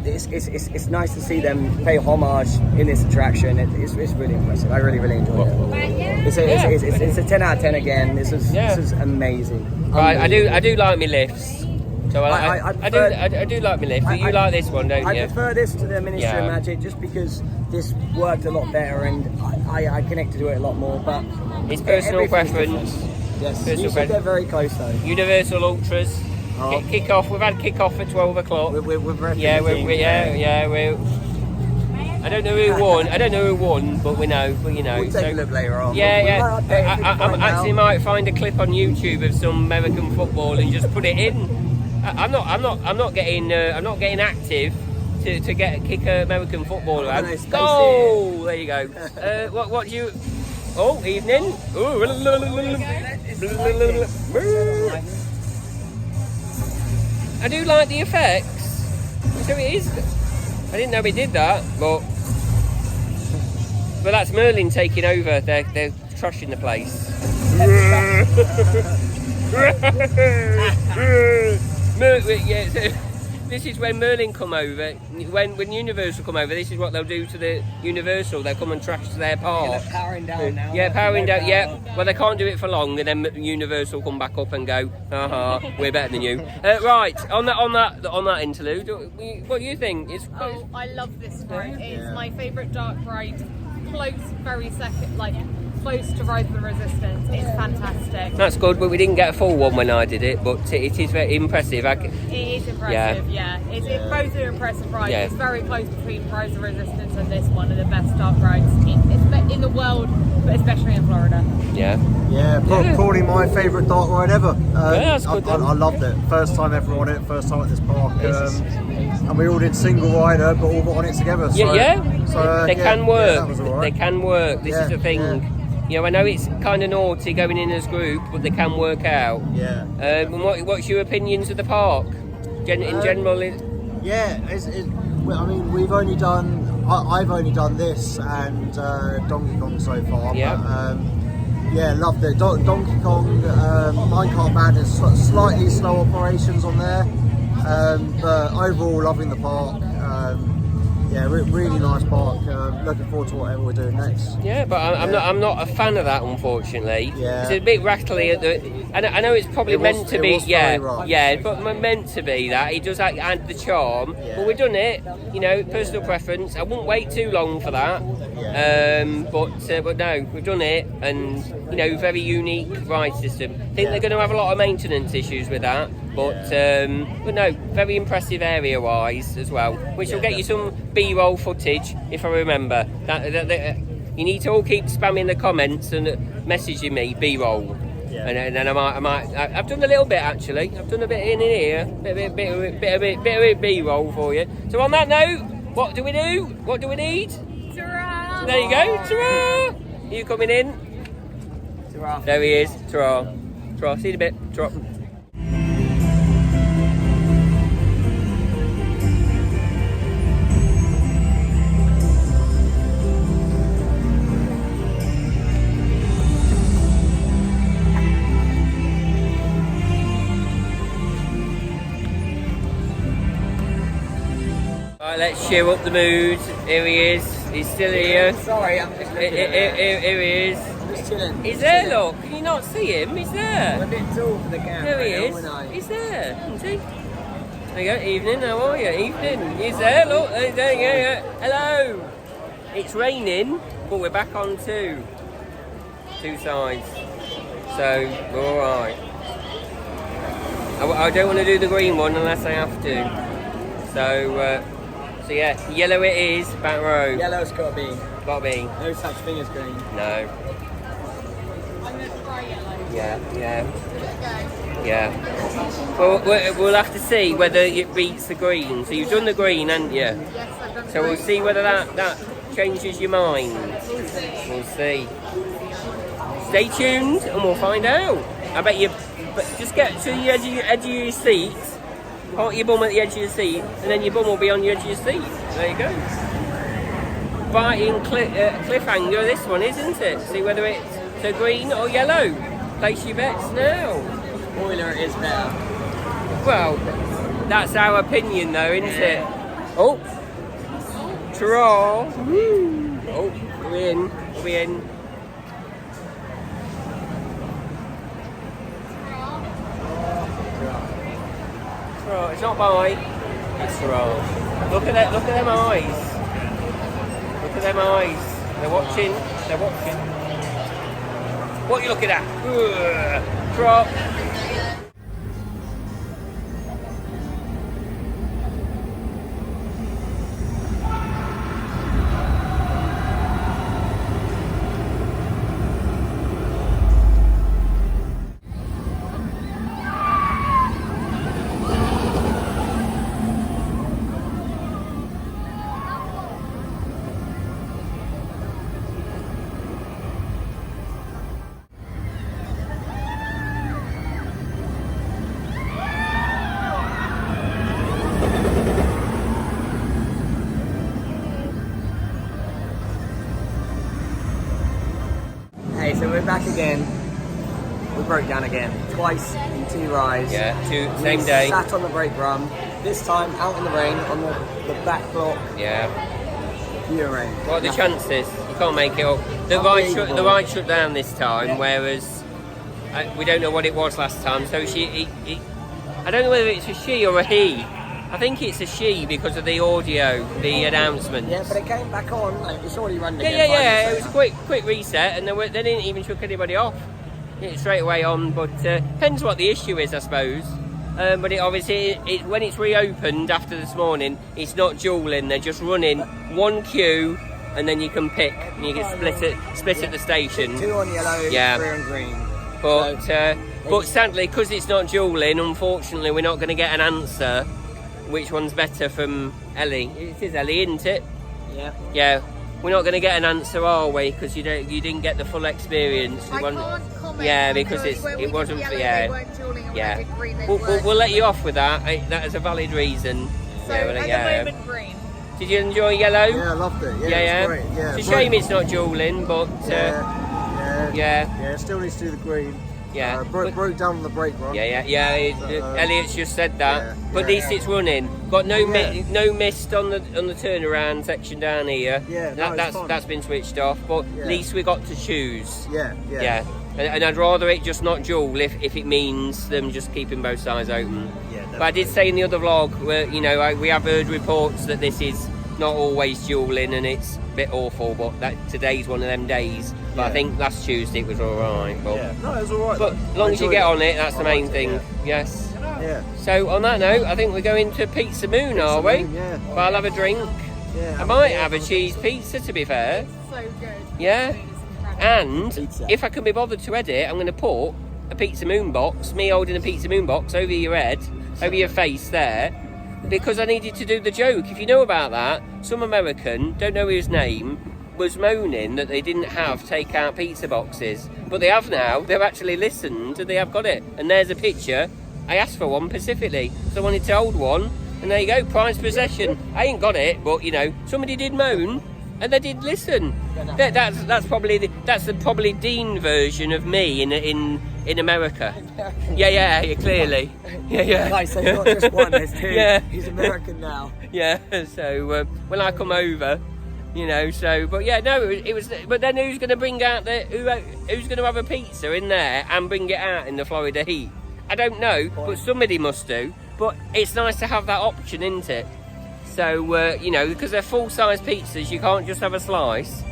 it's nice to see them pay homage in this attraction. It's really impressive. I really enjoyed it. It's a 10 out of 10 again. This is amazing. Right, I do like my lifts. So I do like my lifts. You like this one, don't I you? prefer this to the Ministry Yeah. of Magic just because this worked a lot better and I connected to it a lot more. But It's personal everything's preference. different. Yes, Personal you should preference. get very close though. Universal Ultras. Oh. Kick off. We've had kick off at 12 o'clock. We're Yeah, breathtaking. we're. I don't know who won. I don't know who won, but we know. But you know. We'll take a look later on. Yeah, We yeah. might update if we I find actually out. might find a clip on YouTube of some American football and just put it in. I'm not getting active to kick American football out. No, space Goal! There you go. What do you? Oh, evening. Ooh. I do like the effects. So it is. I didn't know we did that, but that's Merlin taking over. They're trashing the place. Yeah, so this is when Merlin come over. When Universal come over, this is what they'll do to the Universal. They'll come and trash their park. They're powering down now. Yeah, powering No down. Yeah, power. well, they can't do it for long, and then Universal come back up and go, we're better than you. Right, on that interlude, what do you think? It's Oh, I love this ride. It's my favourite dark ride. Close, very second, like close to Rise of the Resistance. It's fantastic. that's good, but we didn't get a full one when I did it. But it is very impressive. It is impressive, yeah. It's both are impressive rides. Yeah. It's very close between Rise of the Resistance and this one of the best dark rides in the world, but especially in Florida. Yeah. Yeah, probably my favourite dark ride ever. that's good then. I loved it. First time ever on it, first time at this park. And we all did single rider, but all got on it together. So, They can work. Yeah, that was all right. They can work. This is the thing. Yeah. You know, I know it's kind of naughty going in as group, but they can work out. Yeah. And what's your opinions of the park? In general, Yeah, well, I mean, we've only done. I've only done this and Donkey Kong so far. Yeah. But, yeah, loved it. Donkey Kong, Minecart Madness, slightly slow operations on there, but overall loving the park. Yeah, really nice park. Looking forward to whatever we're doing next. yeah, but I'm not a fan of that, unfortunately. Yeah. It's a bit rattly at the. I know it's probably It was- meant to it be, was yeah, very rough. yeah, but meant to be that it does add the charm. Yeah. But we've done it, you know, personal preference. I wouldn't wait too long for that. Yeah. But no, we've done it, and you know, very unique ride system. I think they're going to have a lot of maintenance issues with that, but no, very impressive area-wise as well. Which will get you some B-roll footage, if I remember. That you need to all keep spamming the comments and messaging me B-roll. Yeah. And then I've done a little bit actually. I've done a bit in here, bit of B-roll for you. So on that note, what do we do? What do we need? Ta-ra! There you go. Ta-ra! You coming in? Ta-ra. There he is. Ta-ra. Ta-ra. See you in a bit. Ta-ra. Right, let's cheer up the mood. Here he is. He's still here. Sorry, I'm just looking at it. Here he is. I'm just chilling. He's there, look. Can you not see him? He's I'm a there. bit tall for the camera. There he is. aren't I? He's there, isn't he? There you go. Evening. How are you? Evening. He's there. Look. There you go. Yeah. Hello. It's raining, but we're back on two sides. So we're all right. I don't want to do the green one unless I have to. So yeah, yellow it is. Back row. Yellow's got to be. Got to be. No such thing as green. No. I'm going to try yellow. Yeah. Give it a go. Yeah. Well, we'll have to see whether it beats the green. So you've done the green, haven't you? Yes, I've done So we'll green. see whether that changes your mind. We'll see. We'll see. Stay tuned and we'll find out. I bet you, but just get to the edge of your seat, park your bum at the edge of your seat, and then your bum will be on the edge of your seat. There you go. Biting cliffhanger, this one, isn't it? See whether it's so green or yellow. Place your bets now. Spoiler, it is better. Well, that's our opinion though, isn't it? Oh, draw. Oh, we're in. We're in. Right, it's not by. It's wrong. Look at that. Look at them eyes. Look at them eyes. They're watching. They're watching. What are you looking at? Ugh. Drop. Hey, so we're back again. We broke down again. Twice in 2 rides. Yeah, same We day. Sat on the brake run. This time out in the rain on the back block. Yeah. Pure rain. What are the Nothing. chances? You can't make it up. The Unbelievable. ride shut down this time, Yeah. whereas we don't know what it was last time. So I don't know whether it's a she or a he. I think it's a she because of the audio, the announcements. Yeah, but it came back on. Like, it's already running Yeah, again. yeah. It was a quick reset, and they didn't even chuck anybody off. It's straight away on, but depends what the issue is, I suppose. But it obviously, when it's reopened after this morning, it's not dueling. They're just running one queue, and then you can pick, and you can split at the station. 2 on yellow, Yeah. 3 on green. But sadly, because it's not dueling, unfortunately, we're not going to get an answer. Which one's better from Ellie? It is Ellie, isn't it? Yeah. Yeah. We're not going to get an answer, are we? Because you didn't get the full experience. I can't comment. Yeah, because when we it did wasn't. yellow, Yeah. They weren't dueling, and Yeah. when they did green, they were. We'll let you off with that. That is a valid reason. So Yeah, at yeah. the moment, green. Did you enjoy yellow? Yeah, I loved it. Yeah, yeah. it's great. Yeah, It's a shame it's not dueling, but yeah. yeah. Still needs to do the green. Yeah. Broke down on the brake run. Yeah. Elliot's just said that, Yeah, but at yeah. least it's running. Got no no mist on the turnaround section down here. Yeah, no, it's fine. that's been switched off. But Yeah. at least we got to choose. Yeah. Yeah. And I'd rather it just not dual if it means them just keeping both sides open. Yeah, But I did say in the other vlog, where we have heard reports that this is not always dueling and it's a bit awful. But that today's one of them days. But I Yeah. think last Tuesday it was all right. But Yeah. No, it was alright. but as long as you get on it, that's the main thing. Yes. Yeah. So on that note, I think we're going to Pizza Moon, are we? Moon, yeah. Well, I'll have a drink. Yeah. I might have a cheese pizza, to be fair. So good. Yeah. It's incredible. And Pizza. if I can be bothered to edit, I'm going to put a Pizza Moon box, me holding a Pizza Moon box over your head, over your face there, because I needed to do the joke. If you know about that, some American, don't know his name, was moaning that they didn't have take-out pizza boxes. But they have now. They've actually listened and they have got it. And there's a picture. I asked for one specifically, so I wanted to hold one. And there you go, prized possession. I ain't got it, but somebody did moan. And they did listen. That's probably the Dean version of me in America. Yeah, clearly. Yeah. Like, so not just one, there's 2. Yeah. He's American now. Yeah. So when I come over, but yeah, no, it was. But then who's going to bring out who's going to have a pizza in there and bring it out in the Florida heat? I don't know, but somebody must do. But it's nice to have that option, isn't it? So, because they're full-size pizzas, you can't just have a slice.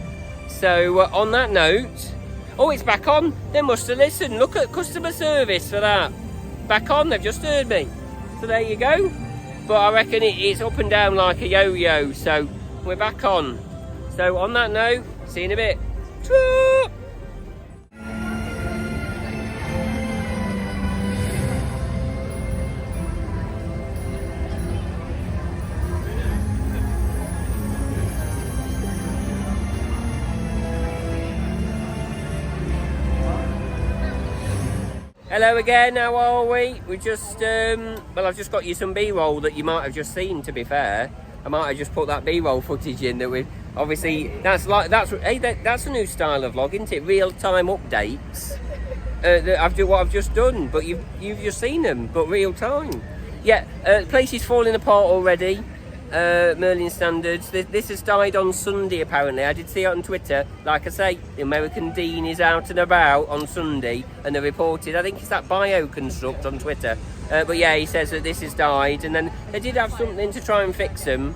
So, on that note... Oh, it's back on. They must have listened. Look at customer service for that. Back on, they've just heard me. So, there you go. But I reckon it's up and down like a yo-yo. So, we're back on. So, on that note, see you in a bit. Ta-ra! Hello again, how are we? We just, well, I've just got you some B-roll that you might have just seen, to be fair. I might have just put that B-roll footage in that we obviously, that's a new style of vlog, isn't it? Real-time updates. What I've just done, but you've just seen them, but real-time. Yeah, the place is falling apart already. Merlin Standards. This has died on Sunday apparently. I did see it on Twitter. Like I say, the American Dean is out and about on Sunday, and they reported, I think it's that BioConstruct on Twitter. But yeah, he says that this has died, and then they did have something to try and fix them.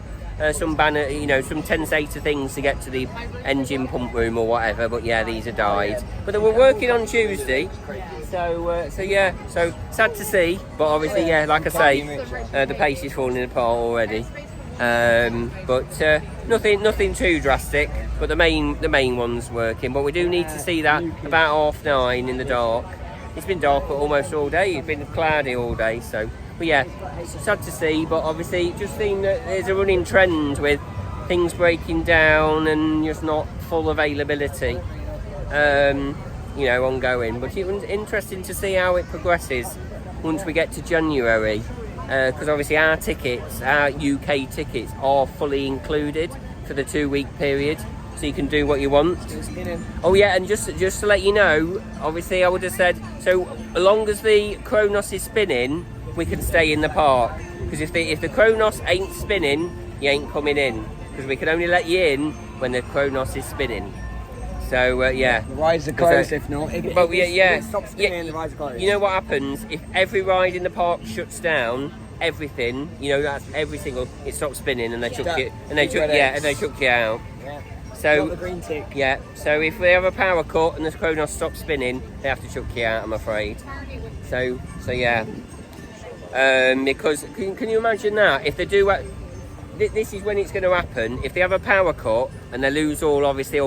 Some banner, some Tensata things to get to the engine pump room or whatever. But yeah, these have died. But they were working on Tuesday. So yeah, so sad to see. But obviously, yeah, like I say, the pace is falling apart already. But nothing too drastic, but the main one's working. But we do need to see that about 9:30 in the dark. It's been dark almost all day. It's been cloudy all day, so. But yeah, sad to see. But obviously, just seeing that there's a running trend with things breaking down and just not full availability. Ongoing. But it was interesting to see how it progresses once we get to January. Because obviously our UK tickets are fully included for the 2-week period, so you can do what you want. Oh yeah, and just to let you know, obviously I would have said, so as long as the Kronos is spinning, we can stay in the park. Because if the Kronos ain't spinning, you ain't coming in. Because we can only let you in when the Kronos is spinning. So yeah, the rides are closed if not. If it stops spinning, the rides are closed. You know what happens if every ride in the park shuts down? Everything, that's every single. It stops spinning and they chuck you, and they chuck you out. Yeah. So got the green tick. Yeah. So if they have a power cut and the Kronos stops spinning, they have to chuck you out. I'm afraid. So yeah. Because can you imagine that if they do? This is when it's going to happen. If they have a power cut and they lose all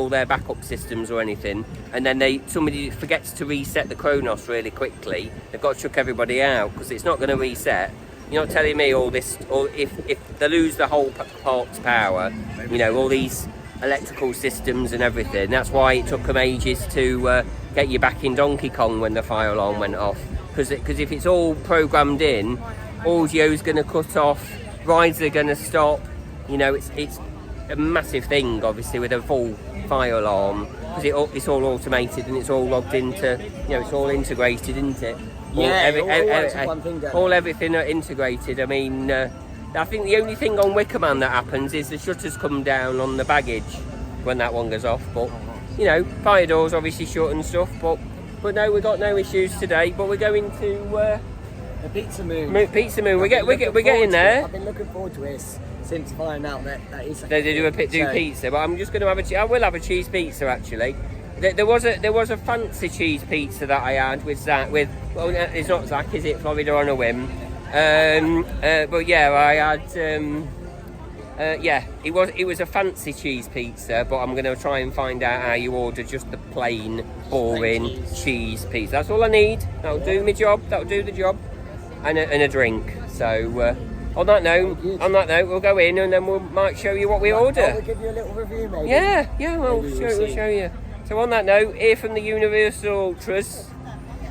their backup systems or anything, and then somebody forgets to reset the Kronos really quickly, they've got to chuck everybody out because it's not going to reset. You're not telling me all this, or if they lose the whole park's power, all these electrical systems and everything. That's why it took them ages to get you back in Donkey Kong when the fire alarm went off. Because if it's all programmed in, audio's going to cut off, rides are going to stop. It's a massive thing, obviously, with a full fire alarm, because it's all automated and it's all logged into, it's all integrated, isn't it? Everything are integrated. I mean, I think the only thing on Wickerman that happens is the shutters come down on the baggage when that one goes off. But fire doors obviously shut and stuff. But no, we got no issues today. But we're going to the Pizza Moon. Pizza Moon. We're getting there. I've been looking forward to this since finding out that is. They do pizza, but I'm just going to have I will have a cheese pizza actually. There was a fancy cheese pizza that I had with Zach. Well, it's not Zach, is it? Florida on a whim. But yeah, I had. It was a fancy cheese pizza, but I'm going to try and find out how you order just the plain, boring cheese pizza. That's all I need. That'll do my job. That'll do the job, and a drink. So. On that note, we'll go in and then we might show you what we order. We'll give you a little review, maybe. Yeah, we'll show you. So on that note, here from the Universal Ultras,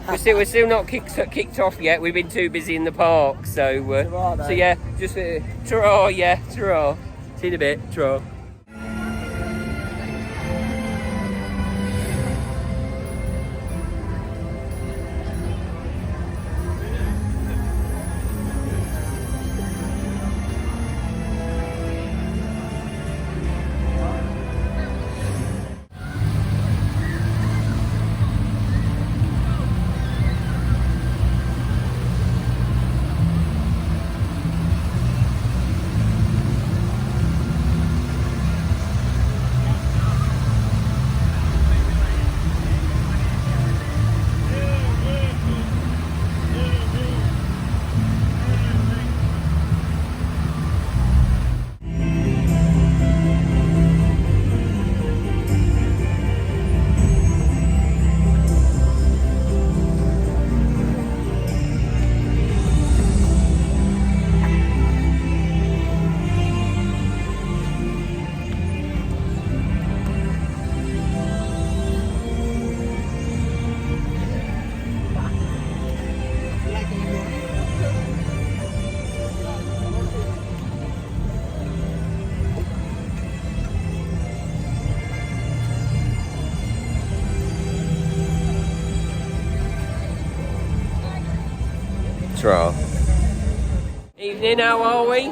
we're still not kicked off yet. We've been too busy in the park, so yeah, just ta-ra, ta-ra. See you in a bit, ta-ra. Ta-ra. Evening, how are we?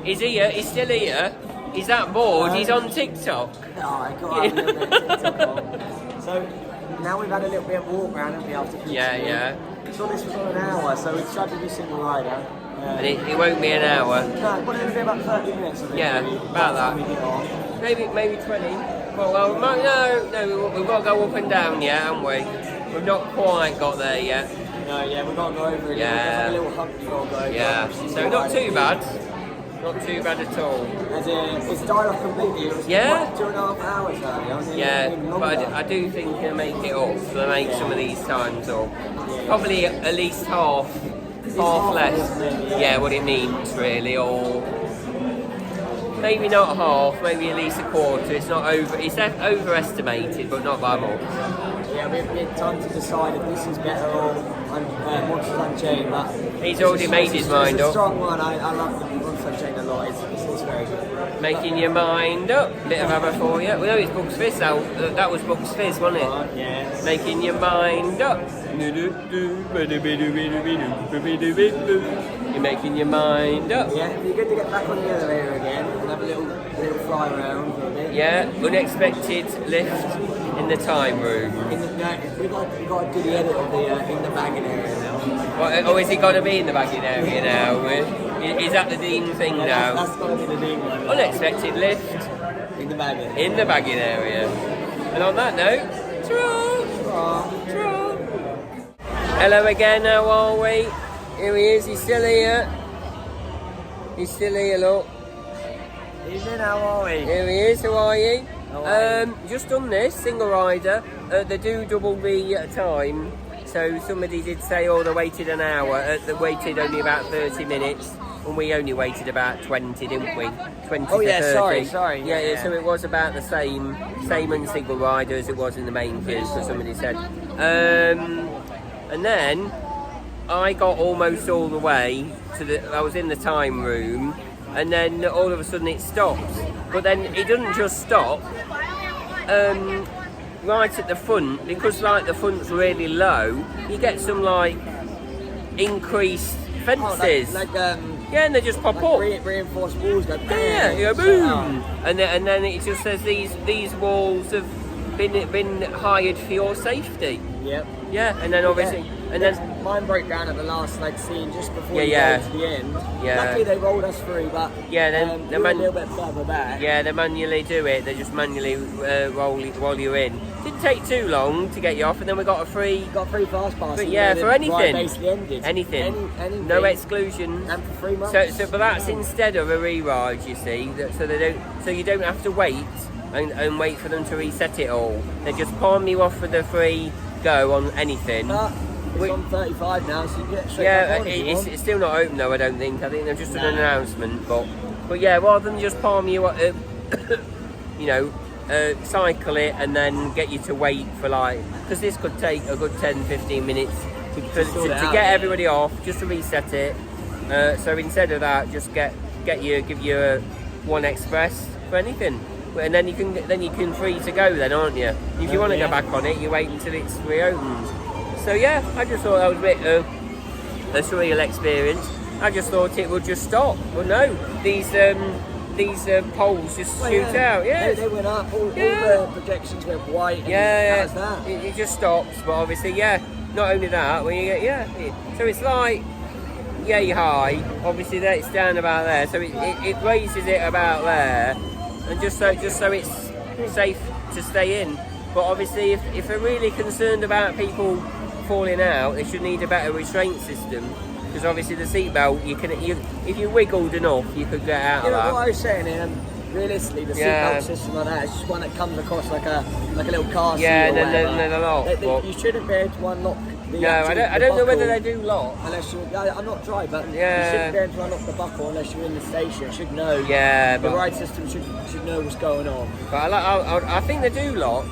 He's here, he's still here. He's that bored, he's on TikTok. Oh, I got a little bit of TikTok on. So now we've had a little bit of walk around, haven't we, after finishing? Yeah. So this was on an hour, so we've tried to do single rider. And it won't be an hour. No, well, it'll be about 30 minutes, I think. Yeah, really, about by the time that. we get on. Maybe 20. Well, no, we've got to go up and down yet, haven't we? We've not quite got there yet. No, yeah, we've got to go over it. Yeah. There's like a little hump you've got to go over. Yeah, so not too bad. Not too bad at all. As in, it's died off completely. It was Yeah. what, 2.5 hours earlier. Yeah, but I do think he'll make it up. They'll make some of these times up. Probably at least half less. Yeah, what it means really, or maybe not half, maybe at least a quarter. It's not over. It's overestimated, but not by much. Yeah, we've had time to decide if this is better or Monsters Unchained, but He's already made his mind It's a up. strong one. I love the Monsters Unchained a lot. It's very good. Making your mind up. Bit of ABBA for you. Well, no, it's Bucks Fizz. That was Bucks Fizz, wasn't it? Yes. Making your mind up. You're making your mind up. Yeah, it'd be good to get back on the elevator again and have a little fly around for a bit. Yeah, unexpected lift in the time room. We got to do the edit of the in the bagging area now. What, is he got to be in the bagging area now? Is that the Dean thing now? That's got to be the Dean one. Unexpected lift In the bagging. in the bagging area. And on that note, ta-ra! Ta-ra! Hello again, how are we? Here he is, he's still here. He's still here, look. Evening, how are we? Here he is, how are you? How are Just done this, single rider. They do double the time. So somebody did say, oh, they waited an hour. They waited only about 30 minutes. And we only waited about 20, didn't we? 20 Oh, to yeah, 30. sorry. Yeah, so it was about the same in single rider as it was in the main queue, so somebody said. And then I got almost all the way to I was in the time room, and then all of a sudden it stops. But then it doesn't just stop. Right at the front, because like the front's really low, you get some like increased fences. Yeah, and they just pop up. Reinforced walls go Yeah, boom. And then it just says these walls have been hired for your safety. Yep. Yeah, and then obviously, and then mine broke down at the last scene just before Yeah, you go to the end. Yeah. Luckily they rolled us through, but Yeah, then we were a little bit further back. yeah, they manually do it. They just manually roll you in. Didn't take too long to get you off, and then we got a free. Got free fast pass. But yeah, for anything. Basically ended. Anything. Anything. No exclusions. And for 3 months. But that's instead of a re-ride, you see. So you don't have to wait and wait for them to reset it all. They just palm you off with a free go on anything. But it's on 35 now, so you get straight Yeah, back on if you want. it's still not open though. I don't think. I think they've just done an announcement. But yeah, rather than just palm you, cycle it and then get you to wait for because this could take a good 10-15 minutes to get everybody off, just to reset it. So instead of that, just give you a one express for anything, and then you can free to go then, aren't you? If you want to go back on it, you wait until it's reopened. So yeah, I just thought that was a bit a surreal experience. I just thought it would just stop, but no, these poles just shoot out. Yeah, They went up, all the projections went white, and that was that. It just stops, but obviously, not only that, when you get, so it's like, yay high, obviously that it's down about there, so it raises it about there, and just so it's safe to stay in. But obviously, if they're really concerned about people falling out, they should need a better restraint system. Because obviously the seatbelt, if you wiggled enough, you could get out of that. What I was saying, realistically, the seatbelt system like that is just one that comes across like a little car seat. Yeah, or and then they're locked. You shouldn't be able to unlock the No, I don't know whether they do lock. Unless I'm not dry, but you Yeah. shouldn't be able to unlock the buckle unless you're in the station. It should know. Yeah, The but ride system should know what's going on. I think they do lock.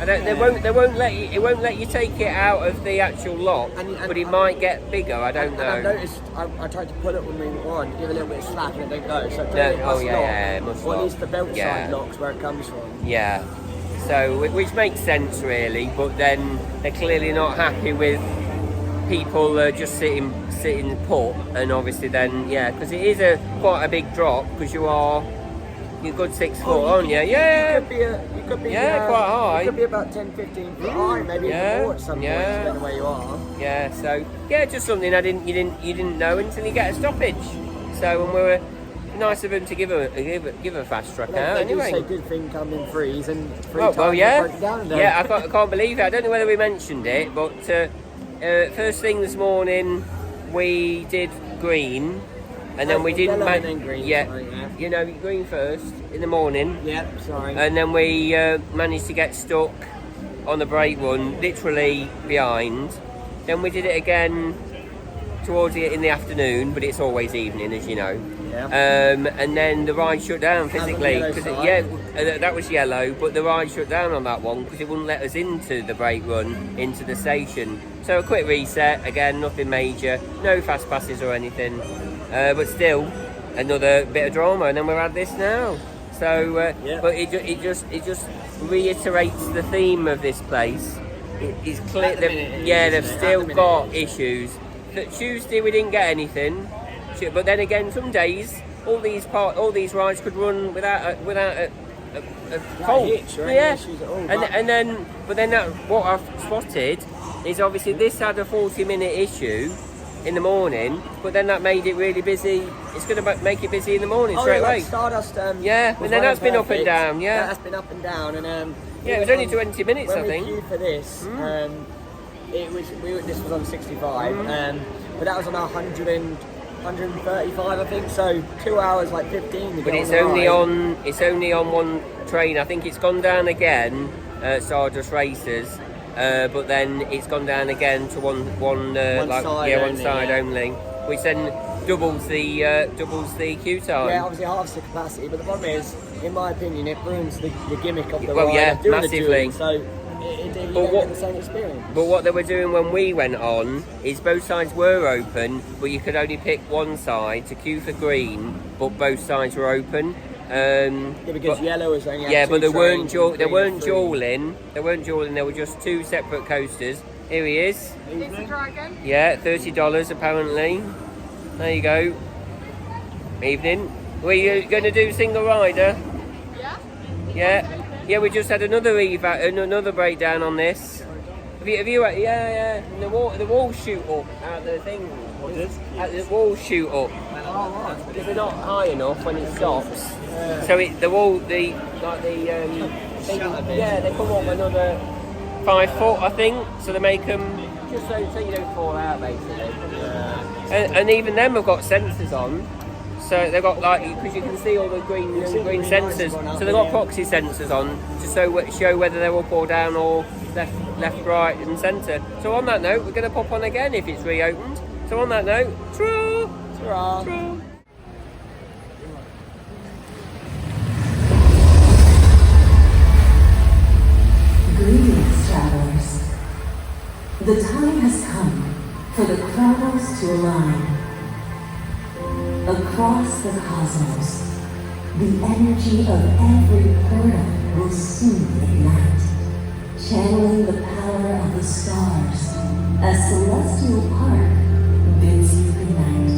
They won't let you. It won't let you take it out of the actual lock, but it might get bigger. I don't know. And I've noticed. I tried to pull it when we were on, give a little bit of slack, and it don't go. So it must or lock. at least the belt Yeah. side locks where it comes from. Yeah. So which makes sense really, but then they're clearly not happy with people just sitting put, and obviously then because it is quite a big drop because you're good 6 foot, aren't you? Yeah. You could be quite high. You could be about 10-15 foot high, maybe even more at some point, depending on where you are. Yeah, so just something you didn't know until you get a stoppage. So and we were nice of him to give a fast track out anyway. They do say good thing come in threes and three Well, times yeah, broke down there. yeah. I can't believe it. I don't know whether we mentioned it, but first thing this morning we did green, and then we did yellow and then green. you know, green first in the morning. Yep, sorry. And then we managed to get stuck on the brake run, literally behind. Then we did it again towards in the afternoon, but it's always evening, as you know. Yeah. And then the ride shut down physically. Yellow 'Cause side. that was yellow, but the ride shut down on that one because it wouldn't let us into the brake run, into the station. So a quick reset, again, nothing major, no fast passes or anything, but still another bit of drama, and then we're at this now. So, but it just reiterates the theme of this place. It's clear they've still got issues. That Tuesday we didn't get anything, but then again, some days all these rides could run without a fault. Hitch or any issues at all. But then what I've spotted is obviously this had a 40-minute issue in the morning, but then that made it really busy. It's going to make it busy in the morning straight away. Like Stardust. And then that's been up and down. Yeah, that's been up and down, and it was only 20 minutes, I think. When we queued for this, this was on 65, but that was on 135, I think. So 2 hours, like 15. To but get it's on the only ride. on one train. I think it's gone down again, Stardust Racers. But then it's gone down again to one side only, which then doubles the queue time. Yeah, obviously halves the capacity, but the problem is, in my opinion, it ruins the gimmick of the Well, ride. yeah, of doing massively. The dueling, so you don't get the same experience. But what they were doing when we went on is both sides were open, but you could only pick one side to queue for green, but both sides were open. Because yellow was only but they weren't dueling. They dueling. weren't dueling. There were just two separate coasters. Here he is. It's a dragon. Yeah, $30 apparently. There you go. Evening. Were you going to do single rider? Yeah. Yeah. We just had another breakdown on this. Have you? Yeah. And the walls shoot up out the thing. The walls shoot up because they're not high enough when it stops. So they come up another 5 foot, I think. So they make them just so you don't fall out, basically. And even them have got sensors on. So they've got because you can see all the green sensors. So they've got proxy sensors on to show whether they're up or down or left, right, and centre. So on that note, we're going to pop on again if it's reopened. So on that note, ta-ra! Ta-ra. Greetings, travelers. The time has come for the chronos to align. Across the cosmos, the energy of every portal will soon ignite, channeling the power of the stars as Celestial Park bids you goodnight.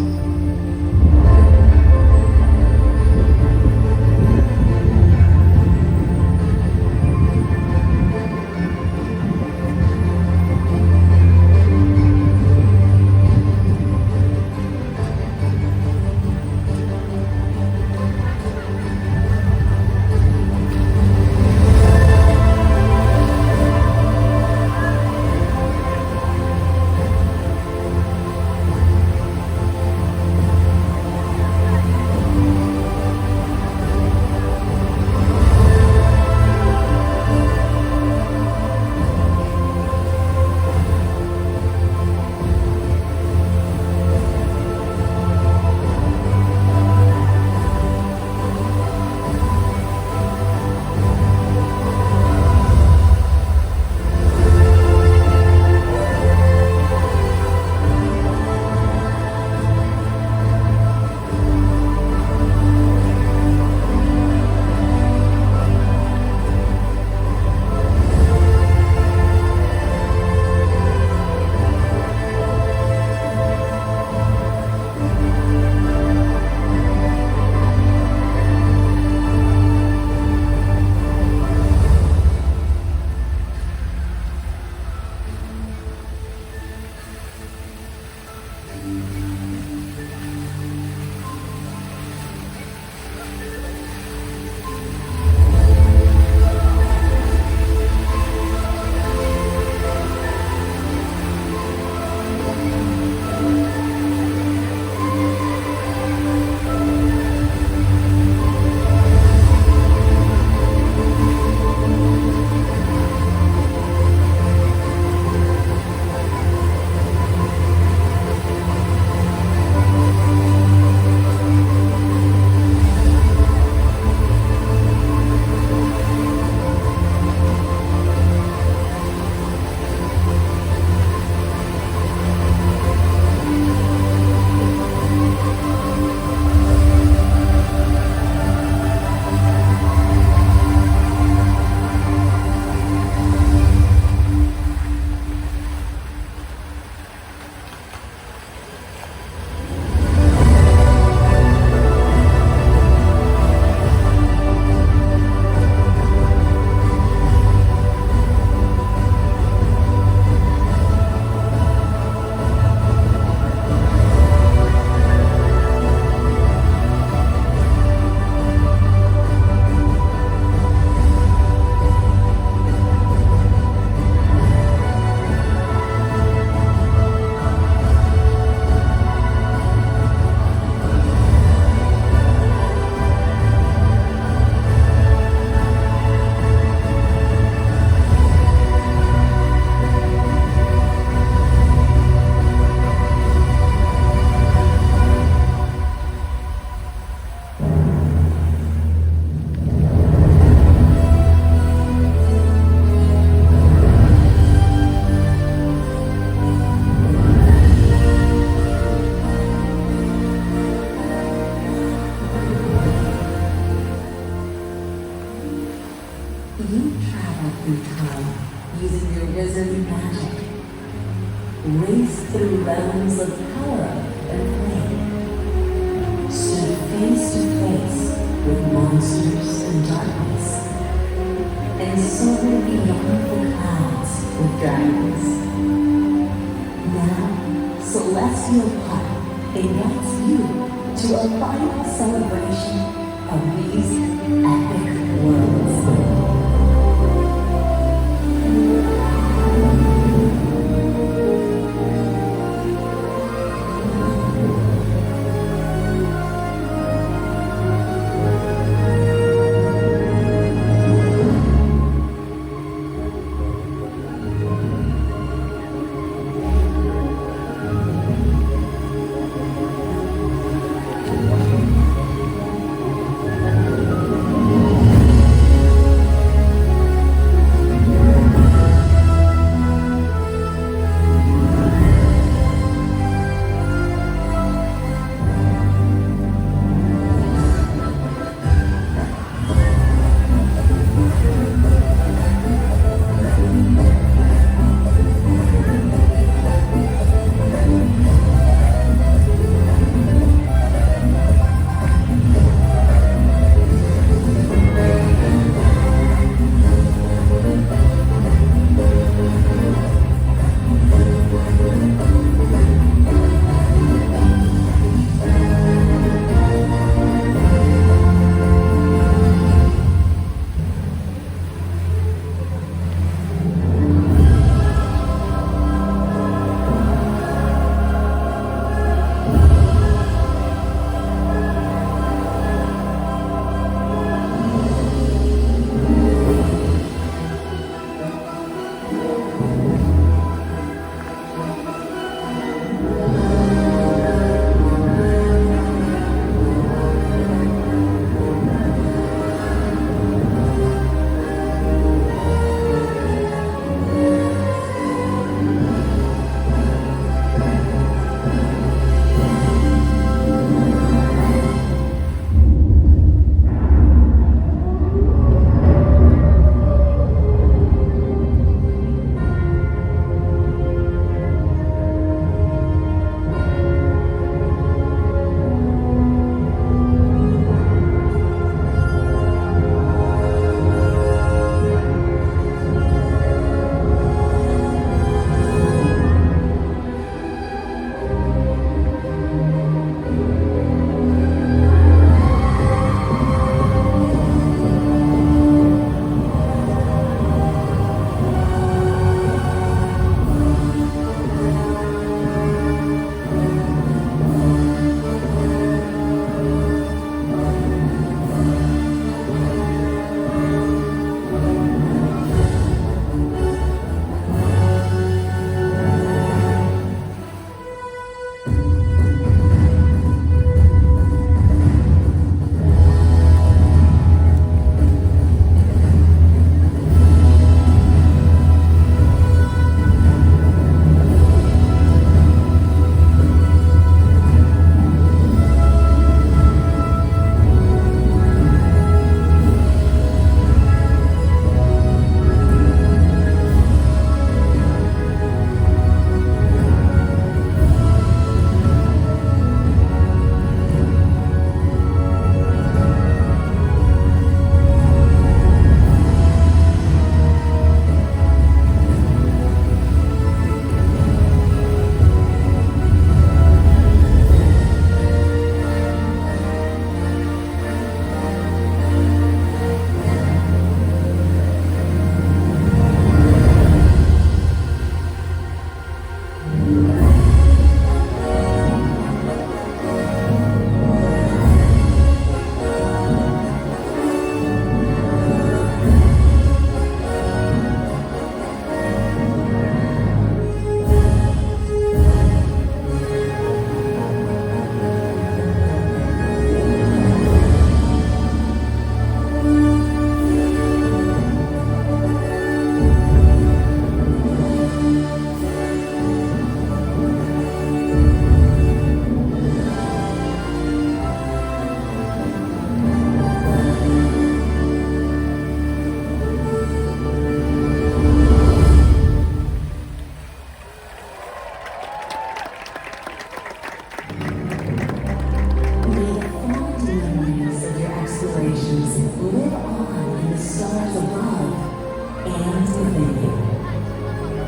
You travel through time using your wizard magic. Race through realms of power and pain. Stood face to face with monsters and darkness. And soared beyond the clouds with dragons. Now, Celestial Park invites you to a final celebration of these epic worlds.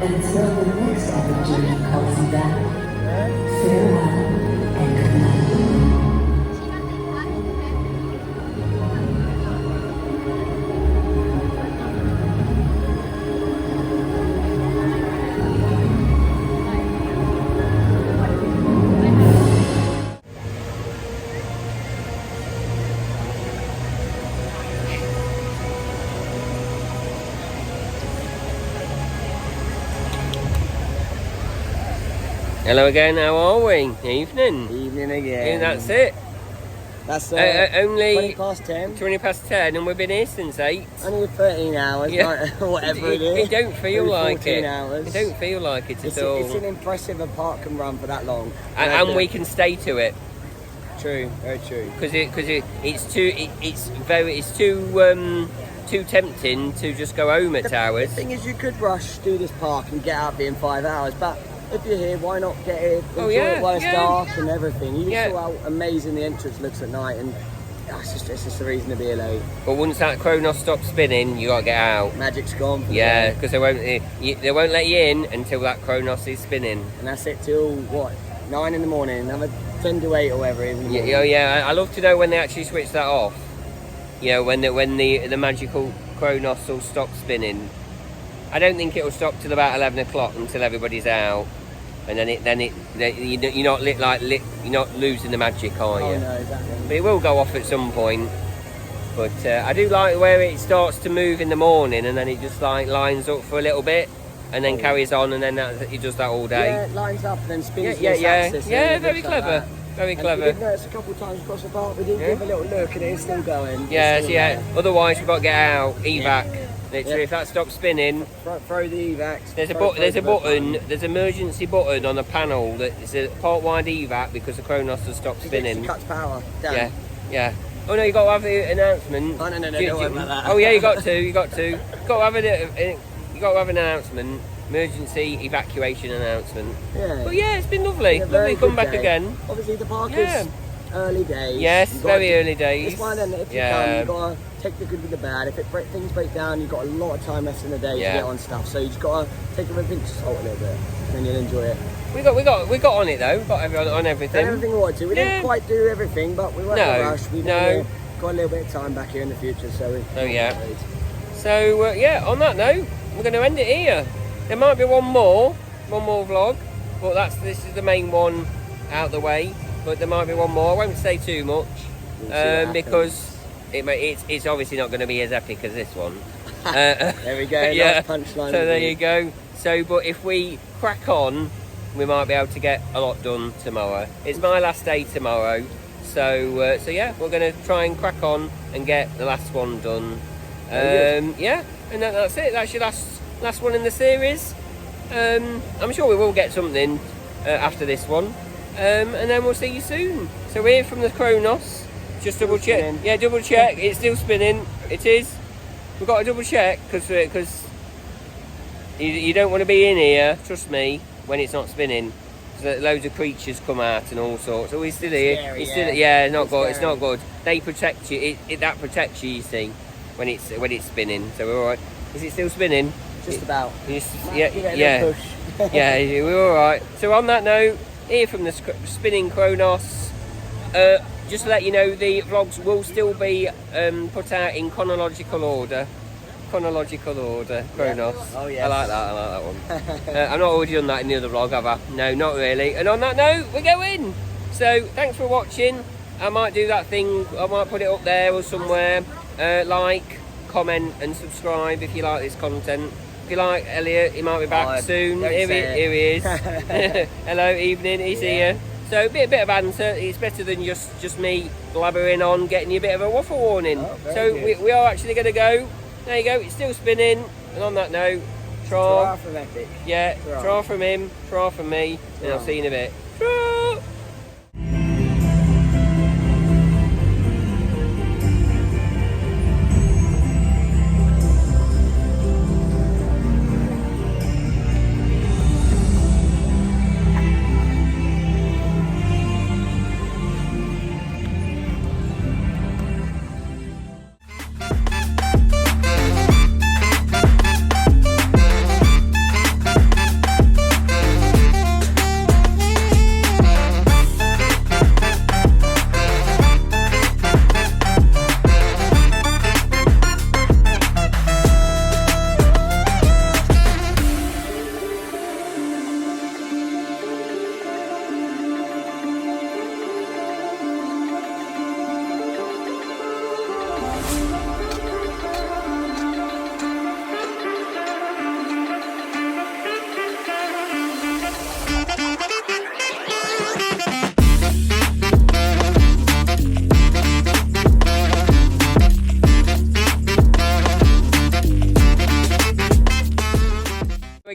Until the next opportunity calls you back, farewell and good night. Hello again, how are we? Evening. Evening again. And that's it. That's Only 20 past 10. 20 past 10 and we've been here since 8. Only 13 hours, Yeah. whatever it is. It don't feel Maybe like 14 it. hours. It don't feel like it It's, at all. it's an impressive a park can run for that long. And we can stay to it True, very true. because it's too tempting to just go home at The hours. thing is, you could rush through this park and get out there in 5 hours, but if you're here, why not get here, enjoy yeah, it while it's yeah. dark and everything. You Yeah. saw how amazing the entrance looks at night, and it's just a reason to be late. But once that Kronos stops spinning, you got to get out. Magic's gone. For the Yeah, day. because they won't let you in until that Kronos is spinning. And that's it till, what, 9 in the morning, another 10 to 8 or whatever it is in the morning. Yeah. I love to know when they actually switch that off. You know, when the magical Kronos will stop spinning. I don't think it'll stop till about 11 o'clock until everybody's out, and you're not losing the magic, are you? Oh no, exactly. But it will go off at some point. But I do like where it starts to move in the morning, and then it just like lines up for a little bit, and then carries on, and then it does that all day. Yeah, it lines up and then spins Yeah, this axis. yeah. and it Very looks like clever. that. Very And clever. we did notice a couple of times across the park, we did Yeah. give a little look and it's still going. It's Yes, still yeah. there. Otherwise, we've got to get out, evac. Yeah. Literally, Yeah. if that stops spinning, Throw the evacs. there's a throw there's a the button. There's an emergency button on a panel that is a part wide evac because the Kronos has stopped It spinning. cuts power down. Yeah. Oh no, you got to have the announcement. Oh, no, Do- don't worry about that. Oh yeah, you got to. You got to have an announcement. Emergency evacuation announcement. Yeah. But yeah, it's been lovely. It's a very Lovely come good back day. again. Obviously, the park Yeah. is early days. Yes, You've gotta very do- early days. It's one, and if you Yeah. come, you've got to take the good with the bad. If things break down, you've got a lot of time left in the day Yeah. to get on stuff. So you've got to take it with a pinch of salt a little bit, and then you'll enjoy it. We got on it though. We got on Done everything. everything we wanted to. We Yeah. didn't quite do everything, but we weren't in No, a rush. We no. got a little bit of time back here in the future, so we. Oh, yeah. So yeah, on that note, we're going to end it here. There might be one more vlog, but this is the main one out the way. But there might be one more. I won't say too much We'll see what happens. because it's obviously not going to be as epic as this one. There we go. Yeah. Nice punchline. So there you go. So, but if we crack on, we might be able to get a lot done tomorrow. It's my last day tomorrow. So yeah, we're going to try and crack on and get the last one done. Yeah, and that's it. That's your last one in the series. I'm sure we will get something after this one, and then we'll see you soon. So we're here from the Kronos. Just double check. spinning. Yeah, double check. It's still spinning. It is. We've got to double check because you don't want to be in here. Trust me, when it's not spinning. So loads of creatures come out and all sorts. So he's still here. Scary, He's still, yeah. not It's good. It's scary. not good. They protect you. That protects you. You see, when it's spinning. So we're all right. Is it still spinning? Just about. Yeah, Give it a yeah, little push. yeah. We're all right. So on that note, here from the spinning Kronos. Just to let you know, the vlogs will still be put out in chronological order. Kronos. Oh, yes. I like that one. I've not already done that in the other vlog, have I? No, not really. And on that note, we're going. So thanks for watching. I might do that thing. I might put it up there or somewhere. Like, comment, and subscribe if you like this content. If you like Elliot, he might be back Oh, soon. don't Here say he is. Hello, evening. He's here. So a bit of banter. It's better than just me blabbering on, getting you a bit of a waffle warning. Oh, very so good. we are actually going to go. There you go. It's still spinning. And on that note, Tra from Epic. yeah, Tra. tra from him, tra from me, and I'll Tra. see you in a bit. Tra.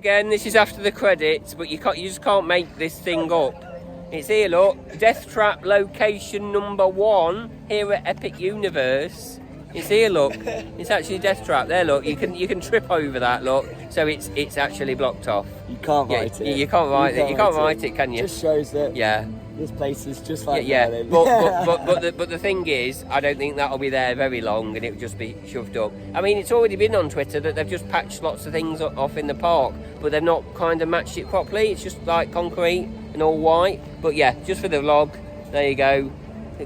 Again, this is after the credits, but you just can't make this thing up. It's here, look. Death Trap location number 1 here at Epic Universe. It's here, look. It's actually Death Trap. There, look. You can trip over that, look. So it's actually blocked off. You can't write it. You can't write it. You can't write it, can you? Just shows that. Yeah. This place is just like Yeah. Merlin. But the thing is, I don't think that'll be there very long, and it'll just be shoved up. I mean, it's already been on Twitter that they've just patched lots of things off in the park, but they've not kind of matched it properly. It's just like concrete and all white. But yeah, just for the vlog, there you go.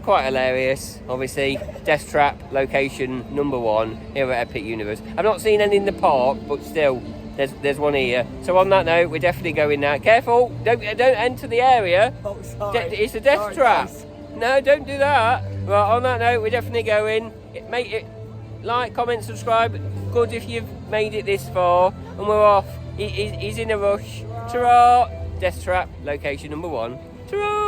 Quite hilarious, obviously. Death Trap location number 1 here at Epic Universe. I've not seen any in the park, but still, there's one here. So on that note, we're definitely going now. Careful! Don't enter the area. Oh, sorry. It's a death trap. Guys. No, don't do that. Right, on that note, we're definitely going. Make it like, comment, subscribe. Good if you've made it this far. And we're off. He's in a rush. Ta-ra! Death Trap location number 1. Ta-ra!